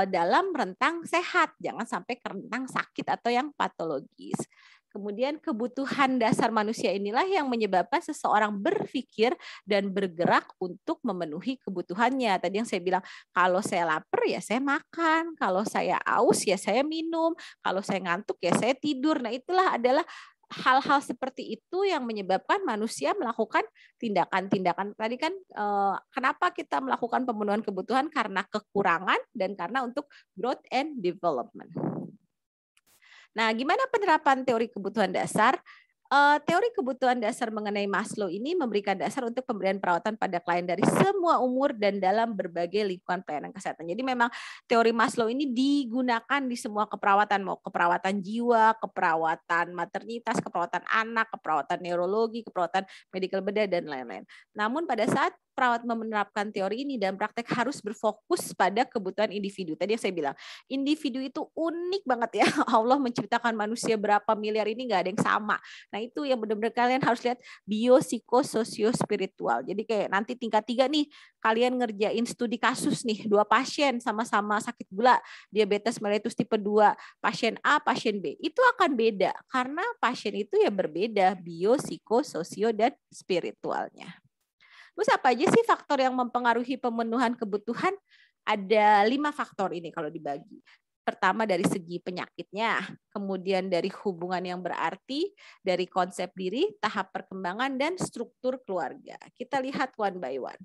dalam rentang sehat, jangan sampai ke rentang sakit atau yang patologis. Kemudian kebutuhan dasar manusia inilah yang menyebabkan seseorang berpikir dan bergerak untuk memenuhi kebutuhannya. Tadi yang saya bilang, kalau saya lapar ya saya makan, kalau saya aus ya saya minum, kalau saya ngantuk ya saya tidur. Nah, itulah adalah hal-hal seperti itu yang menyebabkan manusia melakukan tindakan-tindakan. Tadi kan kenapa kita melakukan pemenuhan kebutuhan? Karena kekurangan dan karena untuk growth and development. Nah, gimana penerapan teori kebutuhan dasar? Teori kebutuhan dasar mengenai Maslow ini memberikan dasar untuk pemberian perawatan pada klien dari semua umur dan dalam berbagai lingkungan pelayanan kesehatan. Jadi memang teori Maslow ini digunakan di semua keperawatan, mau keperawatan jiwa, keperawatan maternitas, keperawatan anak, keperawatan neurologi, keperawatan medical bedah, dan lain-lain. Namun pada saat perawat menerapkan teori ini dan praktek harus berfokus pada kebutuhan individu. Tadi yang saya bilang, individu itu unik banget ya. Allah menciptakan manusia berapa miliar ini nggak ada yang sama. Nah, itu yang benar-benar kalian harus lihat, biopsikososio-spiritual. Jadi kayak nanti tingkat 3 nih, kalian ngerjain studi kasus nih, 2 pasien sama-sama sakit gula, diabetes mellitus tipe 2, pasien A, pasien B. Itu akan beda karena pasien itu ya berbeda biopsikososio dan spiritualnya. Terus apa aja sih faktor yang mempengaruhi pemenuhan kebutuhan? Ada 5 faktor ini kalau dibagi. Pertama dari segi penyakitnya, kemudian dari hubungan yang berarti, dari konsep diri, tahap perkembangan, dan struktur keluarga. Kita lihat one by one.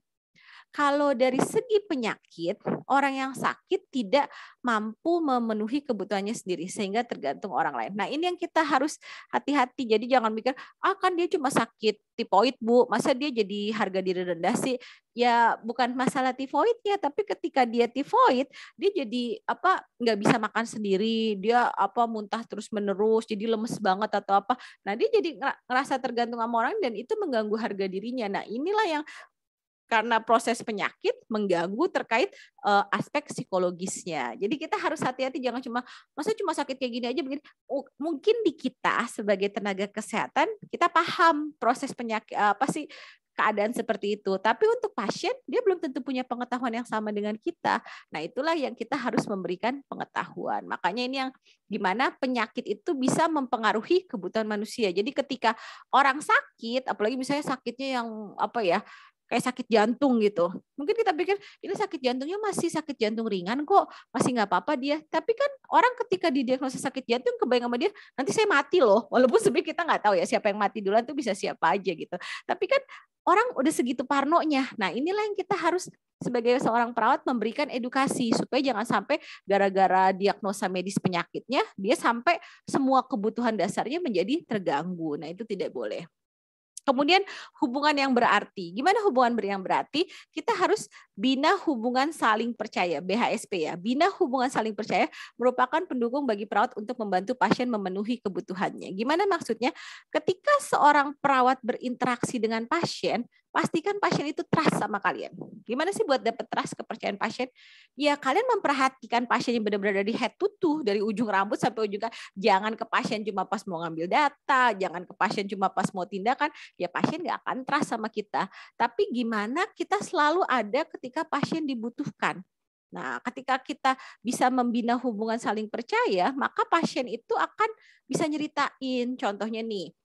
Kalau dari segi penyakit, orang yang sakit tidak mampu memenuhi kebutuhannya sendiri sehingga tergantung orang lain. Nah, ini yang kita harus hati-hati. Jadi jangan mikir, kan dia cuma sakit tifoid, Bu. Masa dia jadi harga diri rendah sih? Ya, bukan masalah tifoidnya, tapi ketika dia tifoid, dia jadi nggak bisa makan sendiri, dia muntah terus-menerus, jadi lemes banget atau apa. Nah, dia jadi ngerasa tergantung sama orang dan itu mengganggu harga dirinya. Nah, inilah yang karena proses penyakit mengganggu terkait aspek psikologisnya. Jadi kita harus hati-hati, jangan masa cuma sakit kayak gini aja begini. Mungkin di kita sebagai tenaga kesehatan kita paham proses penyakit apa sih keadaan seperti itu. Tapi untuk pasien dia belum tentu punya pengetahuan yang sama dengan kita. Nah, itulah yang kita harus memberikan pengetahuan. Makanya ini yang gimana penyakit itu bisa mempengaruhi kebutuhan manusia. Jadi ketika orang sakit, apalagi misalnya sakitnya yang kayak sakit jantung gitu. Mungkin kita pikir ini sakit jantungnya masih sakit jantung ringan kok, masih nggak apa-apa dia. Tapi kan orang ketika didiagnosa sakit jantung kebayang sama dia, nanti saya mati loh. Walaupun sebenarnya kita nggak tahu ya siapa yang mati duluan tuh bisa siapa aja gitu. Tapi kan orang udah segitu parnonya. Nah, inilah yang kita harus sebagai seorang perawat memberikan edukasi supaya jangan sampai gara-gara diagnosa medis penyakitnya dia sampai semua kebutuhan dasarnya menjadi terganggu. Nah, itu tidak boleh. Kemudian hubungan yang berarti. Gimana hubungan yang berarti? Kita harus bina hubungan saling percaya, BHSP ya. Bina hubungan saling percaya merupakan pendukung bagi perawat untuk membantu pasien memenuhi kebutuhannya. Gimana maksudnya? Ketika seorang perawat berinteraksi dengan pasien, pastikan pasien itu trust sama kalian. Gimana sih buat dapat trust, kepercayaan pasien? Ya kalian memperhatikan pasien yang benar-benar dari head to toe, dari ujung rambut sampai ujung kaki. Jangan ke pasien cuma pas mau ngambil data, jangan ke pasien cuma pas mau tindakan. Ya pasien nggak akan trust sama kita. Tapi gimana kita selalu ada ketika pasien dibutuhkan. Nah, ketika kita bisa membina hubungan saling percaya, maka pasien itu akan bisa nyeritain. Contohnya nih,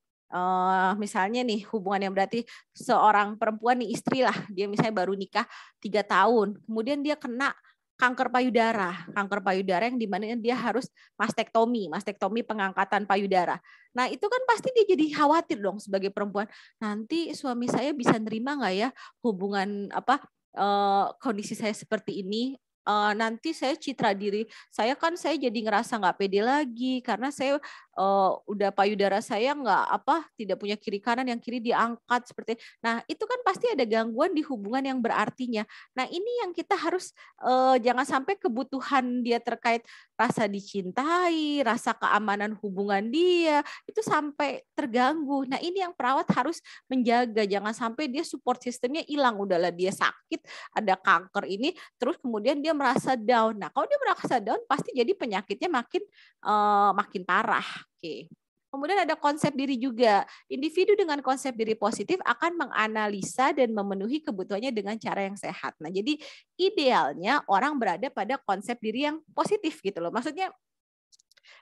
misalnya nih hubungan yang berarti seorang perempuan nih istri lah, dia misalnya baru nikah 3 tahun, kemudian dia kena kanker payudara yang dimana dia harus mastektomi pengangkatan payudara. Nah itu kan pasti dia jadi khawatir dong sebagai perempuan, nanti suami saya bisa nerima nggak ya hubungan kondisi saya seperti ini. Nanti saya citra diri saya jadi ngerasa nggak pede lagi karena saya udah payudara saya tidak punya kiri kanan, yang kiri diangkat seperti. Nah itu kan pasti ada gangguan di hubungan yang berartinya. Nah ini yang kita harus jangan sampai kebutuhan dia terkait rasa dicintai, rasa keamanan hubungan dia itu sampai terganggu. Nah ini yang perawat harus menjaga, jangan sampai dia support sistemnya hilang. Udahlah dia sakit, ada kanker ini, terus kemudian dia merasa down. Nah, kalau dia merasa down, pasti jadi penyakitnya makin parah. Oke. Kemudian ada konsep diri juga. Individu dengan konsep diri positif akan menganalisa dan memenuhi kebutuhannya dengan cara yang sehat. Nah, jadi idealnya orang berada pada konsep diri yang positif gitu loh. Maksudnya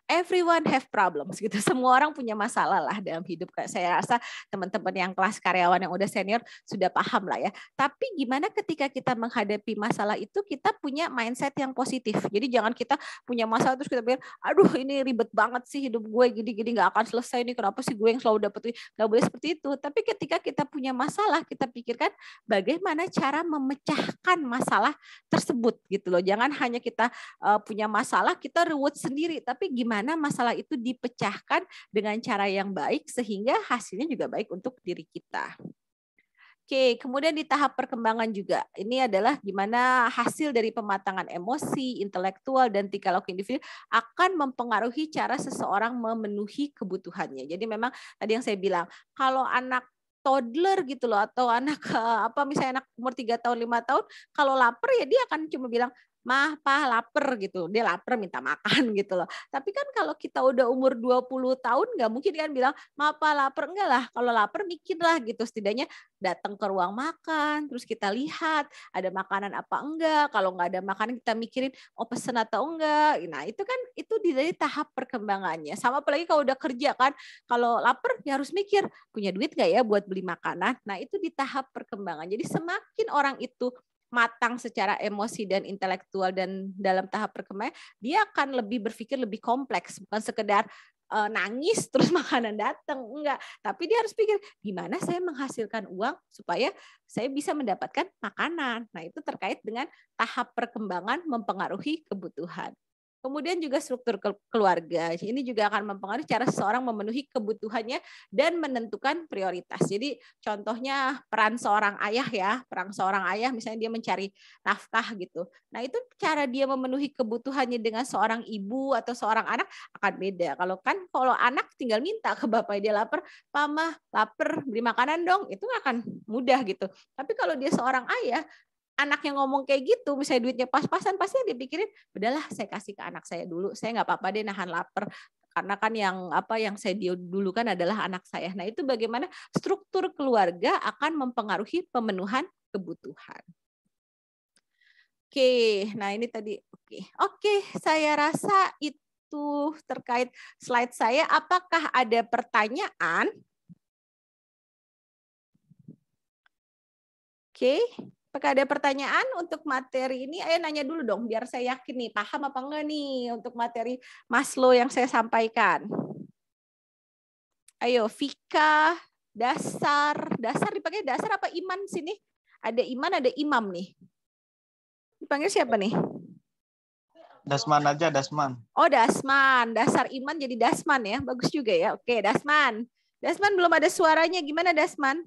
everyone have problems gitu. Semua orang punya masalah lah dalam hidup. Saya rasa teman-teman yang kelas karyawan yang udah senior sudah paham lah ya. Tapi gimana ketika kita menghadapi masalah itu kita punya mindset yang positif. Jadi jangan kita punya masalah terus kita pikir, aduh ini ribet banget sih hidup gue, gini-gini nggak akan selesai nih. Kenapa sih gue yang selalu dapet? Nggak boleh seperti itu. Tapi ketika kita punya masalah, kita pikirkan bagaimana cara memecahkan masalah tersebut gitu loh. Jangan hanya kita punya masalah kita ruwet sendiri, tapi gimana masalah itu dipecahkan dengan cara yang baik sehingga hasilnya juga baik untuk diri kita. Oke, kemudian di tahap perkembangan juga, ini adalah gimana hasil dari pematangan emosi, intelektual, dan tingkah laku individu akan mempengaruhi cara seseorang memenuhi kebutuhannya. Jadi memang tadi yang saya bilang, kalau anak toddler gitu loh, atau anak misalnya anak umur 3 tahun, 5 tahun, kalau lapar ya dia akan cuma bilang, mah, pah, lapar gitu. Dia lapar minta makan gitu loh. Tapi kan kalau kita udah umur 20 tahun nggak mungkin kan bilang, mah, pah, lapar. Enggak lah, kalau lapar mikir lah gitu. Setidaknya datang ke ruang makan, terus kita lihat ada makanan apa enggak. Kalau nggak ada makanan kita mikirin, oh pesen atau enggak. Nah itu kan itu dari tahap perkembangannya. Sama apalagi kalau udah kerja kan, kalau lapar ya harus mikir, punya duit nggak ya buat beli makanan. Nah itu di tahap perkembangan. Jadi semakin orang itu matang secara emosi dan intelektual dan dalam tahap perkembangan, dia akan lebih berpikir lebih kompleks, bukan sekedar nangis terus makanan datang, enggak. Tapi dia harus pikir gimana saya menghasilkan uang supaya saya bisa mendapatkan makanan. Nah itu terkait dengan tahap perkembangan mempengaruhi kebutuhan. Kemudian juga struktur keluarga. Ini juga akan mempengaruhi cara seseorang memenuhi kebutuhannya dan menentukan prioritas. Jadi contohnya peran seorang ayah ya, peran seorang ayah misalnya dia mencari nafkah gitu. Nah itu cara dia memenuhi kebutuhannya dengan seorang ibu atau seorang anak akan beda. Kalau anak tinggal minta ke bapaknya dia lapar, "Mama, lapar, beli makanan dong." Itu akan mudah gitu. Tapi kalau dia seorang ayah, anak yang ngomong kayak gitu, misalnya duitnya pas-pasan, pasti dia pikirin, udahlah saya kasih ke anak saya dulu, saya nggak apa-apa deh nahan lapar, karena kan yang saya dulukan adalah anak saya. Nah itu bagaimana struktur keluarga akan mempengaruhi pemenuhan kebutuhan. Oke, nah ini tadi oke, saya rasa itu terkait slide saya. Apakah ada pertanyaan? Oke. Apakah ada pertanyaan untuk materi ini? Ayo nanya dulu dong, biar saya yakin nih, paham apa enggak nih untuk materi Maslow yang saya sampaikan. Ayo, Vika, dasar dipakai dasar apa iman sini? Ada iman, ada imam nih. Dipanggil siapa nih? Dasman aja, Dasman. Oh, Dasman. Dasar iman jadi Dasman ya. Bagus juga ya. Oke, Dasman. Dasman belum ada suaranya. Gimana Dasman?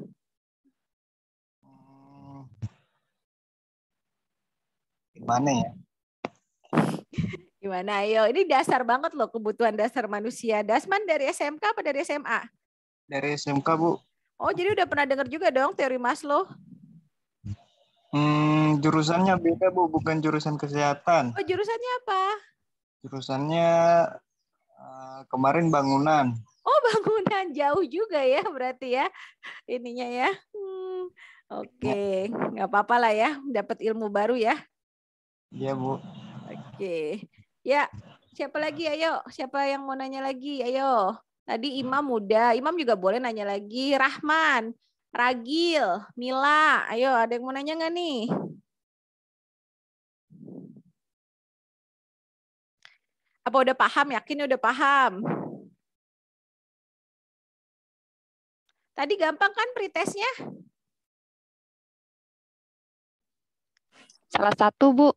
Gimana ya? Gimana? Ayo, ini dasar banget loh kebutuhan dasar manusia. Dasman dari SMK apa dari SMA? Dari SMK, Bu. Oh, jadi udah pernah dengar juga dong teori Maslow? Jurusannya beda, Bu. Bukan jurusan kesehatan. Oh, jurusannya apa? Jurusannya kemarin bangunan. Oh, bangunan. Jauh juga ya berarti ya ininya ya. Oke, nggak apa-apa lah ya. Dapat ilmu baru ya. Iya, Bu. Oke. Ya, siapa lagi? Ayo, siapa yang mau nanya lagi? Ayo. Tadi Imam udah. Imam juga boleh nanya lagi. Rahman, Ragil, Mila. Ayo, ada yang mau nanya nggak nih? Apa udah paham? Yakin udah paham? Tadi gampang kan pretestnya? Salah satu, Bu.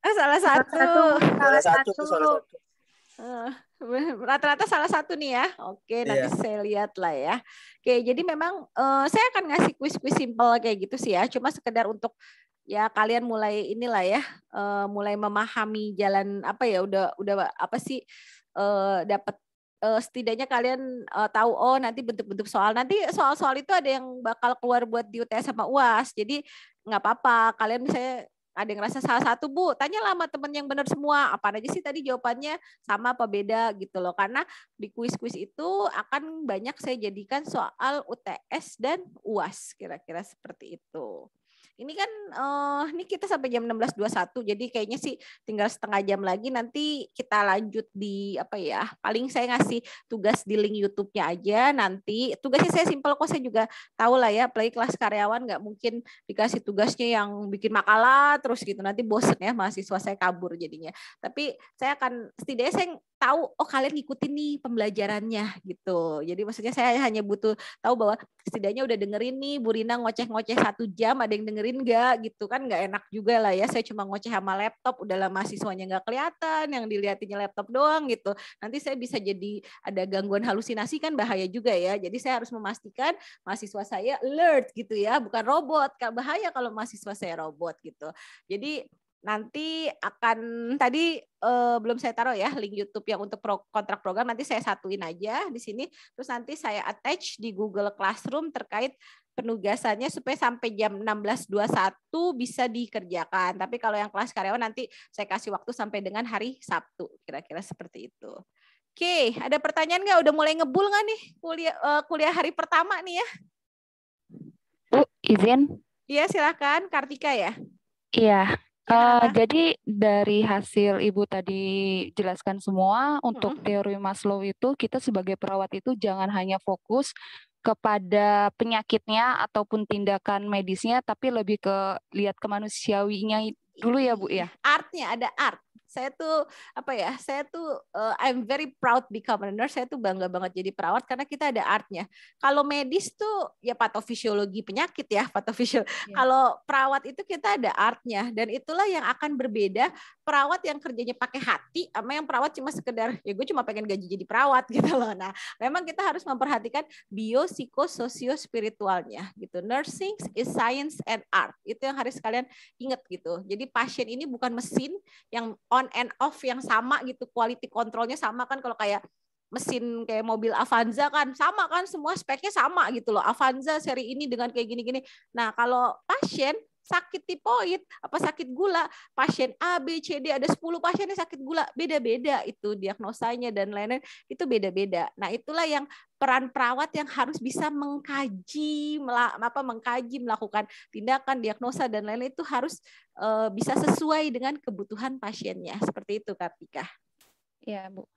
Salah satu. Salah satu. Rata-rata salah satu nih ya. Oke, nanti saya lihat lah ya. Oke, jadi memang saya akan ngasih kuis-kuis simple kayak gitu sih ya. Cuma sekedar untuk ya kalian mulai inilah ya, mulai memahami jalan apa ya. Udah apa sih dapat setidaknya kalian tahu nanti bentuk-bentuk soal. Nanti soal-soal itu ada yang bakal keluar buat di UTS sama UAS. Jadi nggak apa-apa. Kalian misalnya ada yang ngerasa salah satu, Bu, tanyalah sama temen yang benar semua. Apa aja sih tadi jawabannya sama apa beda gitu loh. Karena di kuis-kuis itu akan banyak saya jadikan soal UTS dan UAS. Kira-kira seperti itu. Ini kan ini kita sampai jam 16.21, jadi kayaknya sih tinggal setengah jam lagi, nanti kita lanjut di apa ya, paling saya ngasih tugas di link YouTube-nya aja. Nanti tugasnya saya simpel kok, saya juga tahu lah ya, apalagi kelas karyawan nggak mungkin dikasih tugasnya yang bikin makalah terus gitu, nanti bosen ya mahasiswa saya kabur jadinya. Tapi saya akan setidaknya saya tahu, oh kalian ngikutin nih pembelajarannya gitu. Jadi maksudnya saya hanya butuh tahu bahwa setidaknya udah dengerin nih Bu Rina ngoceh-ngoceh 1 jam, ada yang dengerin nggak gitu kan, nggak enak juga lah ya. Saya cuma ngoceh sama laptop, udahlah mahasiswanya nggak kelihatan, yang dilihatinnya laptop doang gitu. Nanti saya bisa jadi ada gangguan halusinasi kan, bahaya juga ya. Jadi saya harus memastikan mahasiswa saya alert gitu ya, bukan robot. Bahaya kalau mahasiswa saya robot gitu. Jadi nanti akan tadi belum saya taruh ya link YouTube yang untuk kontrak program, nanti saya satuin aja di sini, terus nanti saya attach di Google Classroom terkait penugasannya supaya sampai jam 16.21 bisa dikerjakan. Tapi kalau yang kelas karyawan nanti saya kasih waktu sampai dengan hari Sabtu, kira-kira seperti itu. Oke, ada pertanyaan nggak? Udah mulai ngebul nggak nih kuliah hari pertama nih ya? Bu, izin? Iya, silakan. Kartika ya? Iya. Ya, Jadi dari hasil Ibu tadi jelaskan semua, untuk teori Maslow itu kita sebagai perawat itu jangan hanya fokus kepada penyakitnya ataupun tindakan medisnya, tapi lebih ke lihat kemanusiawinya dulu ya Bu ya? Artnya, ada art. Saya tuh I'm very proud become a nurse. Saya tuh bangga banget jadi perawat karena kita ada artnya. Kalau medis tuh ya patofisiologi penyakit ya, Yeah. Kalau perawat itu kita ada artnya, dan itulah yang akan berbeda perawat yang kerjanya pakai hati sama yang perawat cuma sekedar ya gue cuma pengen gaji jadi perawat gitu loh. Nah, memang kita harus memperhatikan biopsikososio spiritualnya gitu. Nursing is science and art. Itu yang harus kalian ingat gitu. Jadi pasien ini bukan mesin yang on and off yang sama gitu, quality controlnya sama kan. Kalau kayak mesin kayak mobil Avanza kan sama kan, semua speknya sama gitu loh. Avanza seri ini dengan kayak gini-gini. Nah, kalau pasien sakit tipoid, apa sakit gula, pasien A, B, C, D, ada 10 pasien yang sakit gula, beda-beda itu diagnosanya dan lain-lain, itu beda-beda. Nah, itulah yang peran perawat yang harus bisa mengkaji, melakukan tindakan, diagnosa dan lain-lain, itu harus bisa sesuai dengan kebutuhan pasiennya. Seperti itu, Kartika. Ya, Bu.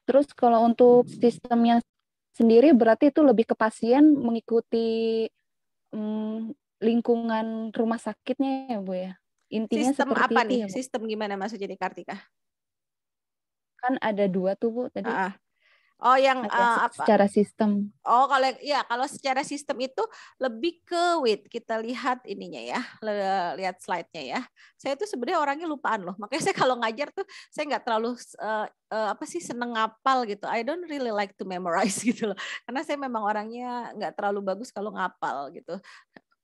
Terus kalau untuk sistemnya sendiri berarti itu lebih ke pasien mengikuti lingkungan rumah sakitnya ya Bu ya? Intinya Sistem seperti apa itu nih? ya Bu? Sistem gimana maksudnya nih, Kartika? Kan ada 2 tuh Bu tadi. Oh, yang Ada apa? Secara sistem. Oh, kalau secara sistem itu lebih ke kita lihat ininya ya, lihat slide-nya ya. Saya tuh sebenarnya orangnya lupaan loh. Makanya saya kalau ngajar tuh saya nggak terlalu seneng ngapal gitu. I don't really like to memorize gitu loh. Karena saya memang orangnya nggak terlalu bagus kalau ngapal gitu.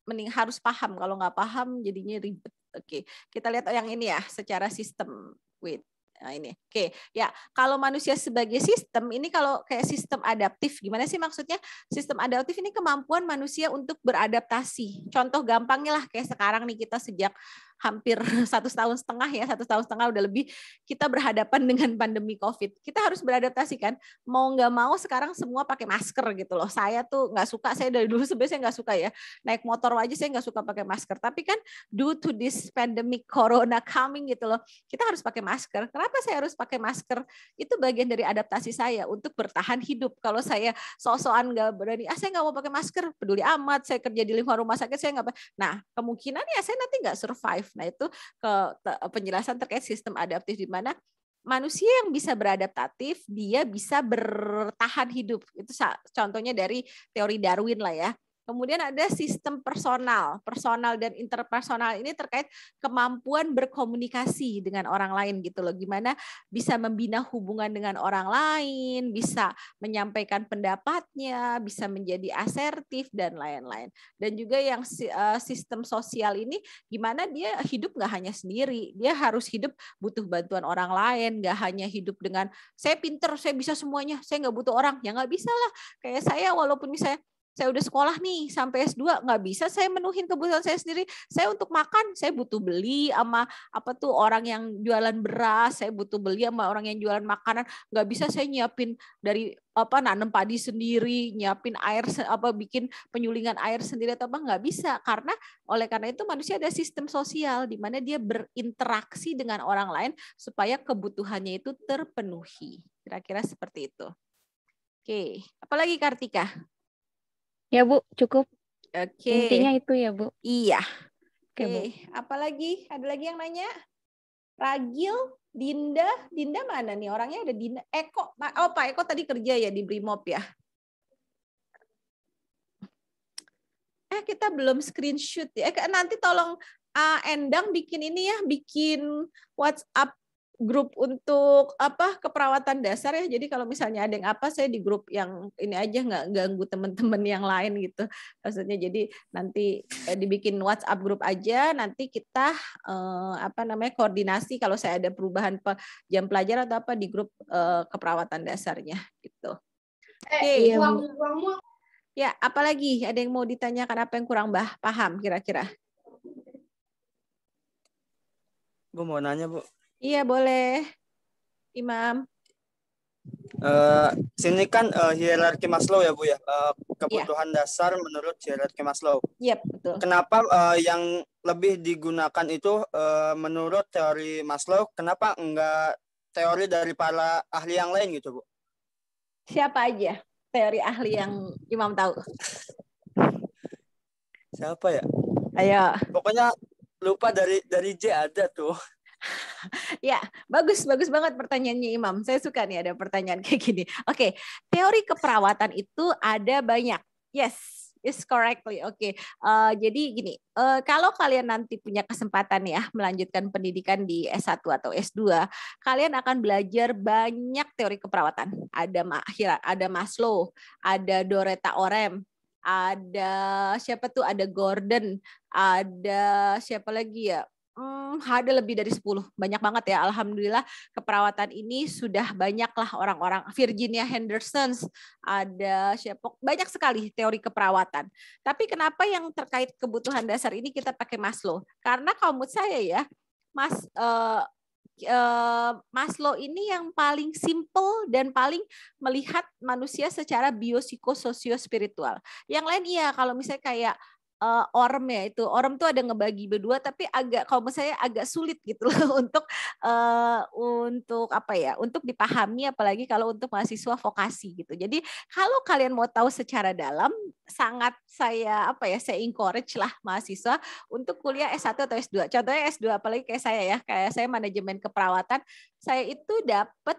Mending harus paham. Kalau nggak paham jadinya ribet. Oke, kita lihat yang ini ya, secara sistem. Nah, ini. Oke, ya. Kalau manusia sebagai sistem, ini kalau kayak sistem adaptif, gimana sih maksudnya? Sistem adaptif ini kemampuan manusia untuk beradaptasi. Contoh gampangnya lah, kayak sekarang nih kita sejak hampir 1,5 tahun ya, 1,5 tahun udah lebih, kita berhadapan dengan pandemi COVID. Kita harus beradaptasi kan, mau nggak mau sekarang semua pakai masker gitu loh. Saya tuh nggak suka, saya dari dulu sebenarnya saya nggak suka ya, naik motor aja saya nggak suka pakai masker. Tapi kan due to this pandemic corona coming gitu loh, kita harus pakai masker. Kenapa saya harus pakai masker? Itu bagian dari adaptasi saya untuk bertahan hidup. Kalau saya sok-sokan nggak berani, saya nggak mau pakai masker, peduli amat, saya kerja di lingkungan rumah sakit, saya nggak. Nah, kemungkinan ya saya nanti nggak survive. Nah, itu penjelasan terkait sistem adaptif, di mana manusia yang bisa beradaptatif, dia bisa bertahan hidup. Itu contohnya dari teori Darwin lah ya. Kemudian ada sistem personal dan interpersonal, ini terkait kemampuan berkomunikasi dengan orang lain gitu loh. Gimana bisa membina hubungan dengan orang lain, bisa menyampaikan pendapatnya, bisa menjadi asertif dan lain-lain. Dan juga yang sistem sosial ini, gimana dia hidup nggak hanya sendiri, dia harus hidup butuh bantuan orang lain, nggak hanya hidup dengan saya pinter, saya bisa semuanya, saya nggak butuh orang, ya nggak bisa lah. Kayak saya, walaupun misalnya saya udah sekolah nih sampai S2, nggak bisa saya menuhin kebutuhan saya sendiri. Saya untuk makan, saya butuh beli sama orang yang jualan beras, saya butuh beli sama orang yang jualan makanan. Nggak bisa saya nyiapin dari nanam padi sendiri, nyiapin air, bikin penyulingan air sendiri atau nggak bisa. Oleh karena itu manusia ada sistem sosial di mana dia berinteraksi dengan orang lain supaya kebutuhannya itu terpenuhi. Kira-kira seperti itu. Oke, apalagi Kartika? Ya Bu, cukup. Oke. Intinya itu ya Bu. Iya. Oke. Apalagi? Ada lagi yang nanya? Ragil, Dinda mana nih? Orangnya ada Dinda. Eko. Oh, Pak Eko tadi kerja ya di Brimob ya? Kita belum screenshot ya. Nanti tolong Endang bikin ini ya, bikin WhatsApp grup untuk keperawatan dasar ya. Jadi kalau misalnya ada yang saya di grup yang ini aja, nggak ganggu teman-teman yang lain gitu. Maksudnya jadi nanti dibikin WhatsApp grup aja, nanti kita koordinasi kalau saya ada perubahan jam pelajaran atau apa di grup keperawatan dasarnya gitu. Oke. Ya, apalagi ada yang mau ditanyakan, apa yang kurang paham kira-kira? Bu mau nanya, Bu. Iya, boleh. Imam. Sini kan hierarki Maslow ya, Bu ya. Kebutuhan dasar menurut hierarki Maslow. Iya, betul. Kenapa yang lebih digunakan itu menurut teori Maslow, kenapa enggak teori dari para ahli yang lain gitu, Bu? Siapa aja teori ahli yang Imam tahu? Siapa ya? Ayo. Pokoknya lupa dari J ada tuh. Ya, bagus banget pertanyaannya Imam. Saya suka nih ada pertanyaan kayak gini. Oke, teori keperawatan itu ada banyak. Yes, is correctly. Oke, jadi gini, kalau kalian nanti punya kesempatan ya melanjutkan pendidikan di S1 atau S2, kalian akan belajar banyak teori keperawatan. Ada Maslow, ada Doretta Orem, ada siapa tuh? Ada Gordon, ada siapa lagi ya? Ada lebih dari 10, banyak banget ya. Alhamdulillah keperawatan ini sudah banyaklah orang-orang. Virginia Henderson, ada siapa, banyak sekali teori keperawatan. Tapi kenapa yang terkait kebutuhan dasar ini kita pakai Maslow? Karena kalau menurut saya ya, Maslow ini yang paling simple dan paling melihat manusia secara biopsikososio-spiritual. Yang lain iya, kalau misalnya kayak Orem ya, itu Orem tuh ada ngebagi berdua, tapi agak kalau menurut saya agak sulit gitu loh untuk untuk dipahami, apalagi kalau untuk mahasiswa vokasi gitu. Jadi kalau kalian mau tahu secara dalam, sangat saya encourage lah mahasiswa untuk kuliah S1 atau S2. Contohnya S2, apalagi kayak saya manajemen keperawatan, saya itu dapat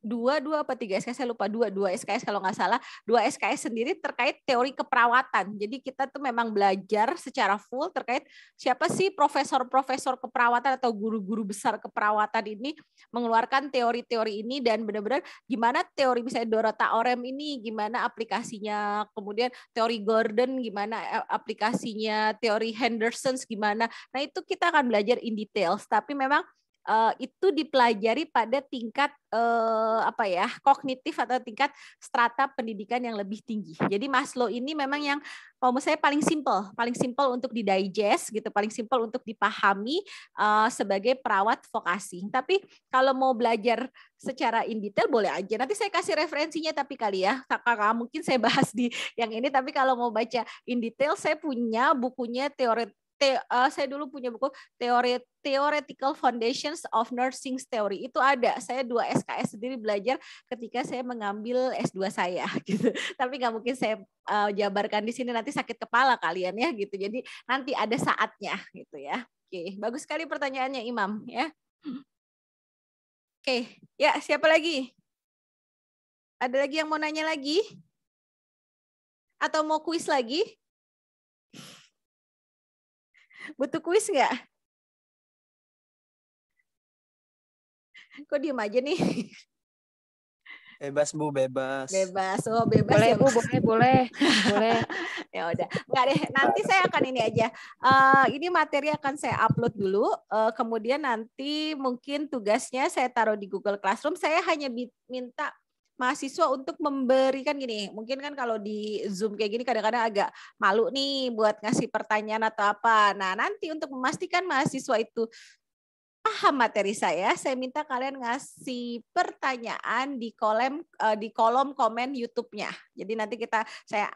2 apa 3 SKS, saya lupa, 2 SKS kalau nggak salah, 2 SKS sendiri terkait teori keperawatan. Jadi kita tuh memang belajar secara full terkait siapa sih profesor-profesor keperawatan atau guru-guru besar keperawatan ini mengeluarkan teori-teori ini, dan benar-benar gimana teori misalnya Doretta Orem ini gimana aplikasinya, kemudian teori Gordon gimana aplikasinya, teori Henderson gimana. Nah, itu kita akan belajar in details, tapi memang itu dipelajari pada tingkat kognitif atau tingkat strata pendidikan yang lebih tinggi. Jadi Maslow ini memang yang kalau menurut saya paling simple untuk didigest gitu, paling simple untuk dipahami sebagai perawat vokasi. Tapi kalau mau belajar secara in detail boleh aja. Nanti saya kasih referensinya, tapi kali ya kakak mungkin saya bahas di yang ini. Tapi kalau mau baca in detail, saya punya bukunya saya dulu punya buku Theoretical Foundations of Nursing Theory. Itu ada. Saya 2 SKS sendiri belajar ketika saya mengambil S2 saya gitu. Tapi nggak mungkin saya jabarkan di sini, nanti sakit kepala kalian ya gitu. Jadi nanti ada saatnya gitu ya. Oke, bagus sekali pertanyaannya Imam ya. Oke, ya siapa lagi? Ada lagi yang mau nanya lagi? Atau mau kuis lagi? Butuh kuis nggak? Kok diem aja nih? Bebas, Bu, bebas. Bebas. Oh, bebas. Boleh, ya, Bu, boleh. Ya udah. Nggak deh, nanti saya akan ini aja. Ini materi akan saya upload dulu. Kemudian nanti mungkin tugasnya saya taruh di Google Classroom. Saya hanya minta mahasiswa untuk memberikan gini, mungkin kan kalau di Zoom kayak gini kadang-kadang agak malu nih buat ngasih pertanyaan atau apa. Nah, nanti untuk memastikan mahasiswa itu paham materi saya minta kalian ngasih pertanyaan di kolom komen YouTube-nya. Jadi nanti saya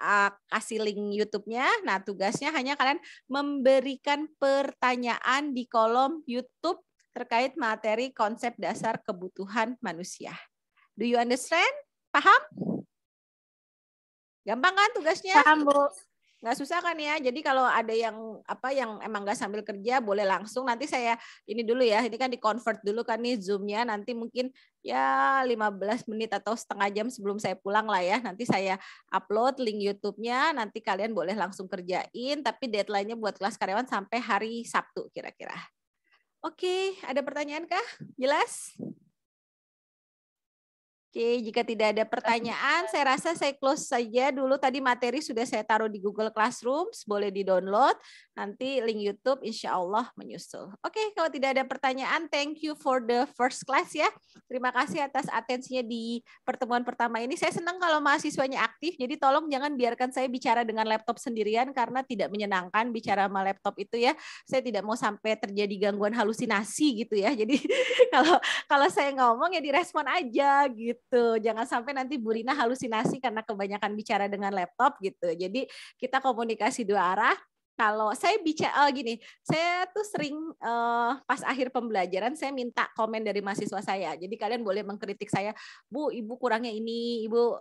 kasih link YouTube-nya. Nah, tugasnya hanya kalian memberikan pertanyaan di kolom YouTube terkait materi konsep dasar kebutuhan manusia. Do you understand? Paham? Gampang kan tugasnya? Paham, Bu. Nggak susah kan ya? Jadi kalau ada yang emang nggak sambil kerja boleh langsung. Nanti saya ini dulu ya. Ini kan di-convert dulu kan nih Zoom-nya. Nanti mungkin ya 15 menit atau setengah jam sebelum saya pulang lah ya. Nanti saya upload link YouTube-nya. Nanti kalian boleh langsung kerjain. Tapi deadline-nya buat kelas karyawan sampai hari Sabtu kira-kira. Oke, ada pertanyaan kah? Jelas? Oke, jika tidak ada pertanyaan, saya rasa saya close saja dulu. Tadi materi sudah saya taruh di Google Classroom, boleh di-download. Nanti link YouTube insya Allah menyusul. Oke, kalau tidak ada pertanyaan, thank you for the first class ya. Terima kasih atas atensinya di pertemuan pertama ini. Saya senang kalau mahasiswanya aktif, jadi tolong jangan biarkan saya bicara dengan laptop sendirian karena tidak menyenangkan bicara sama laptop itu ya. Saya tidak mau sampai terjadi gangguan halusinasi gitu ya. Jadi kalau saya ngomong ya direspon aja gitu. Jangan sampai nanti Bu Rina halusinasi karena kebanyakan bicara dengan laptop gitu. Jadi kita komunikasi dua arah. Kalau saya bicara gini, saya tuh sering pas akhir pembelajaran saya minta komen dari mahasiswa saya. Jadi kalian boleh mengkritik saya, Bu, Ibu kurangnya ini, Ibu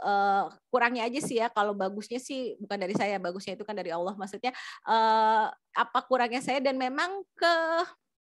kurangnya aja sih ya. Kalau bagusnya sih bukan dari saya, bagusnya itu kan dari Allah. Maksudnya apa kurangnya saya dan memang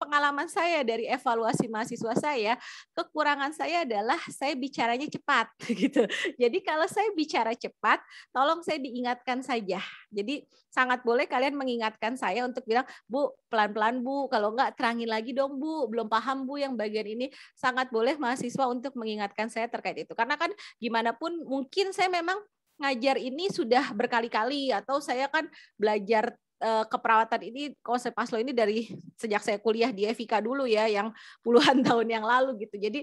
pengalaman saya dari evaluasi mahasiswa saya, kekurangan saya adalah saya bicaranya cepat gitu. Jadi kalau saya bicara cepat, tolong saya diingatkan saja. Jadi sangat boleh kalian mengingatkan saya untuk bilang, Bu, pelan-pelan Bu, kalau enggak terangin lagi dong Bu, belum paham Bu yang bagian ini. Sangat boleh mahasiswa untuk mengingatkan saya terkait itu. Karena kan gimana pun mungkin saya memang ngajar ini sudah berkali-kali atau saya kan belajar keperawatan ini, konsep Maslow ini dari sejak saya kuliah di FIK dulu ya, yang puluhan tahun yang lalu gitu. Jadi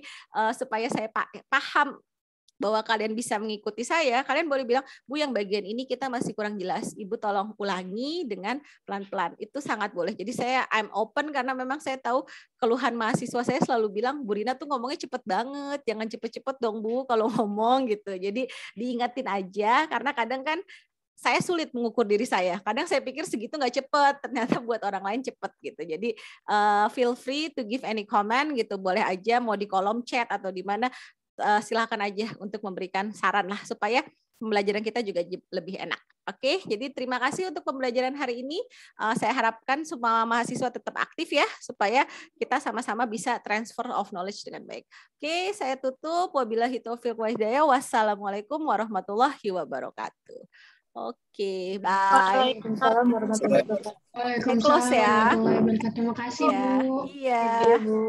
supaya saya paham bahwa kalian bisa mengikuti saya, kalian boleh bilang, Bu yang bagian ini kita masih kurang jelas, Ibu tolong ulangi dengan pelan-pelan. Itu sangat boleh. Jadi I'm open karena memang saya tahu keluhan mahasiswa saya selalu bilang, Bu Rina tuh ngomongnya cepet banget, jangan cepet-cepet dong Bu kalau ngomong gitu. Jadi diingatin aja karena kadang kan saya sulit mengukur diri saya. Kadang saya pikir segitu nggak cepet, ternyata buat orang lain cepet gitu. Jadi feel free to give any comment gitu. Boleh aja mau di kolom chat atau di mana, silahkan aja untuk memberikan saran lah supaya pembelajaran kita juga lebih enak. Oke, jadi terima kasih untuk pembelajaran hari ini. Saya harapkan semua mahasiswa tetap aktif ya, supaya kita sama-sama bisa transfer of knowledge dengan baik. Oke, saya tutup. Wabillahi taufiq wal hidayah. Wassalamualaikum warahmatullahi wabarakatuh. Oke, bye. Waalaikumsalam warahmatullahi wabarakatuh. Close ya. Waalaikumsalam warahmatullahi wabarakatuh. Terima kasih, Bu. Iya. Iya, Bu.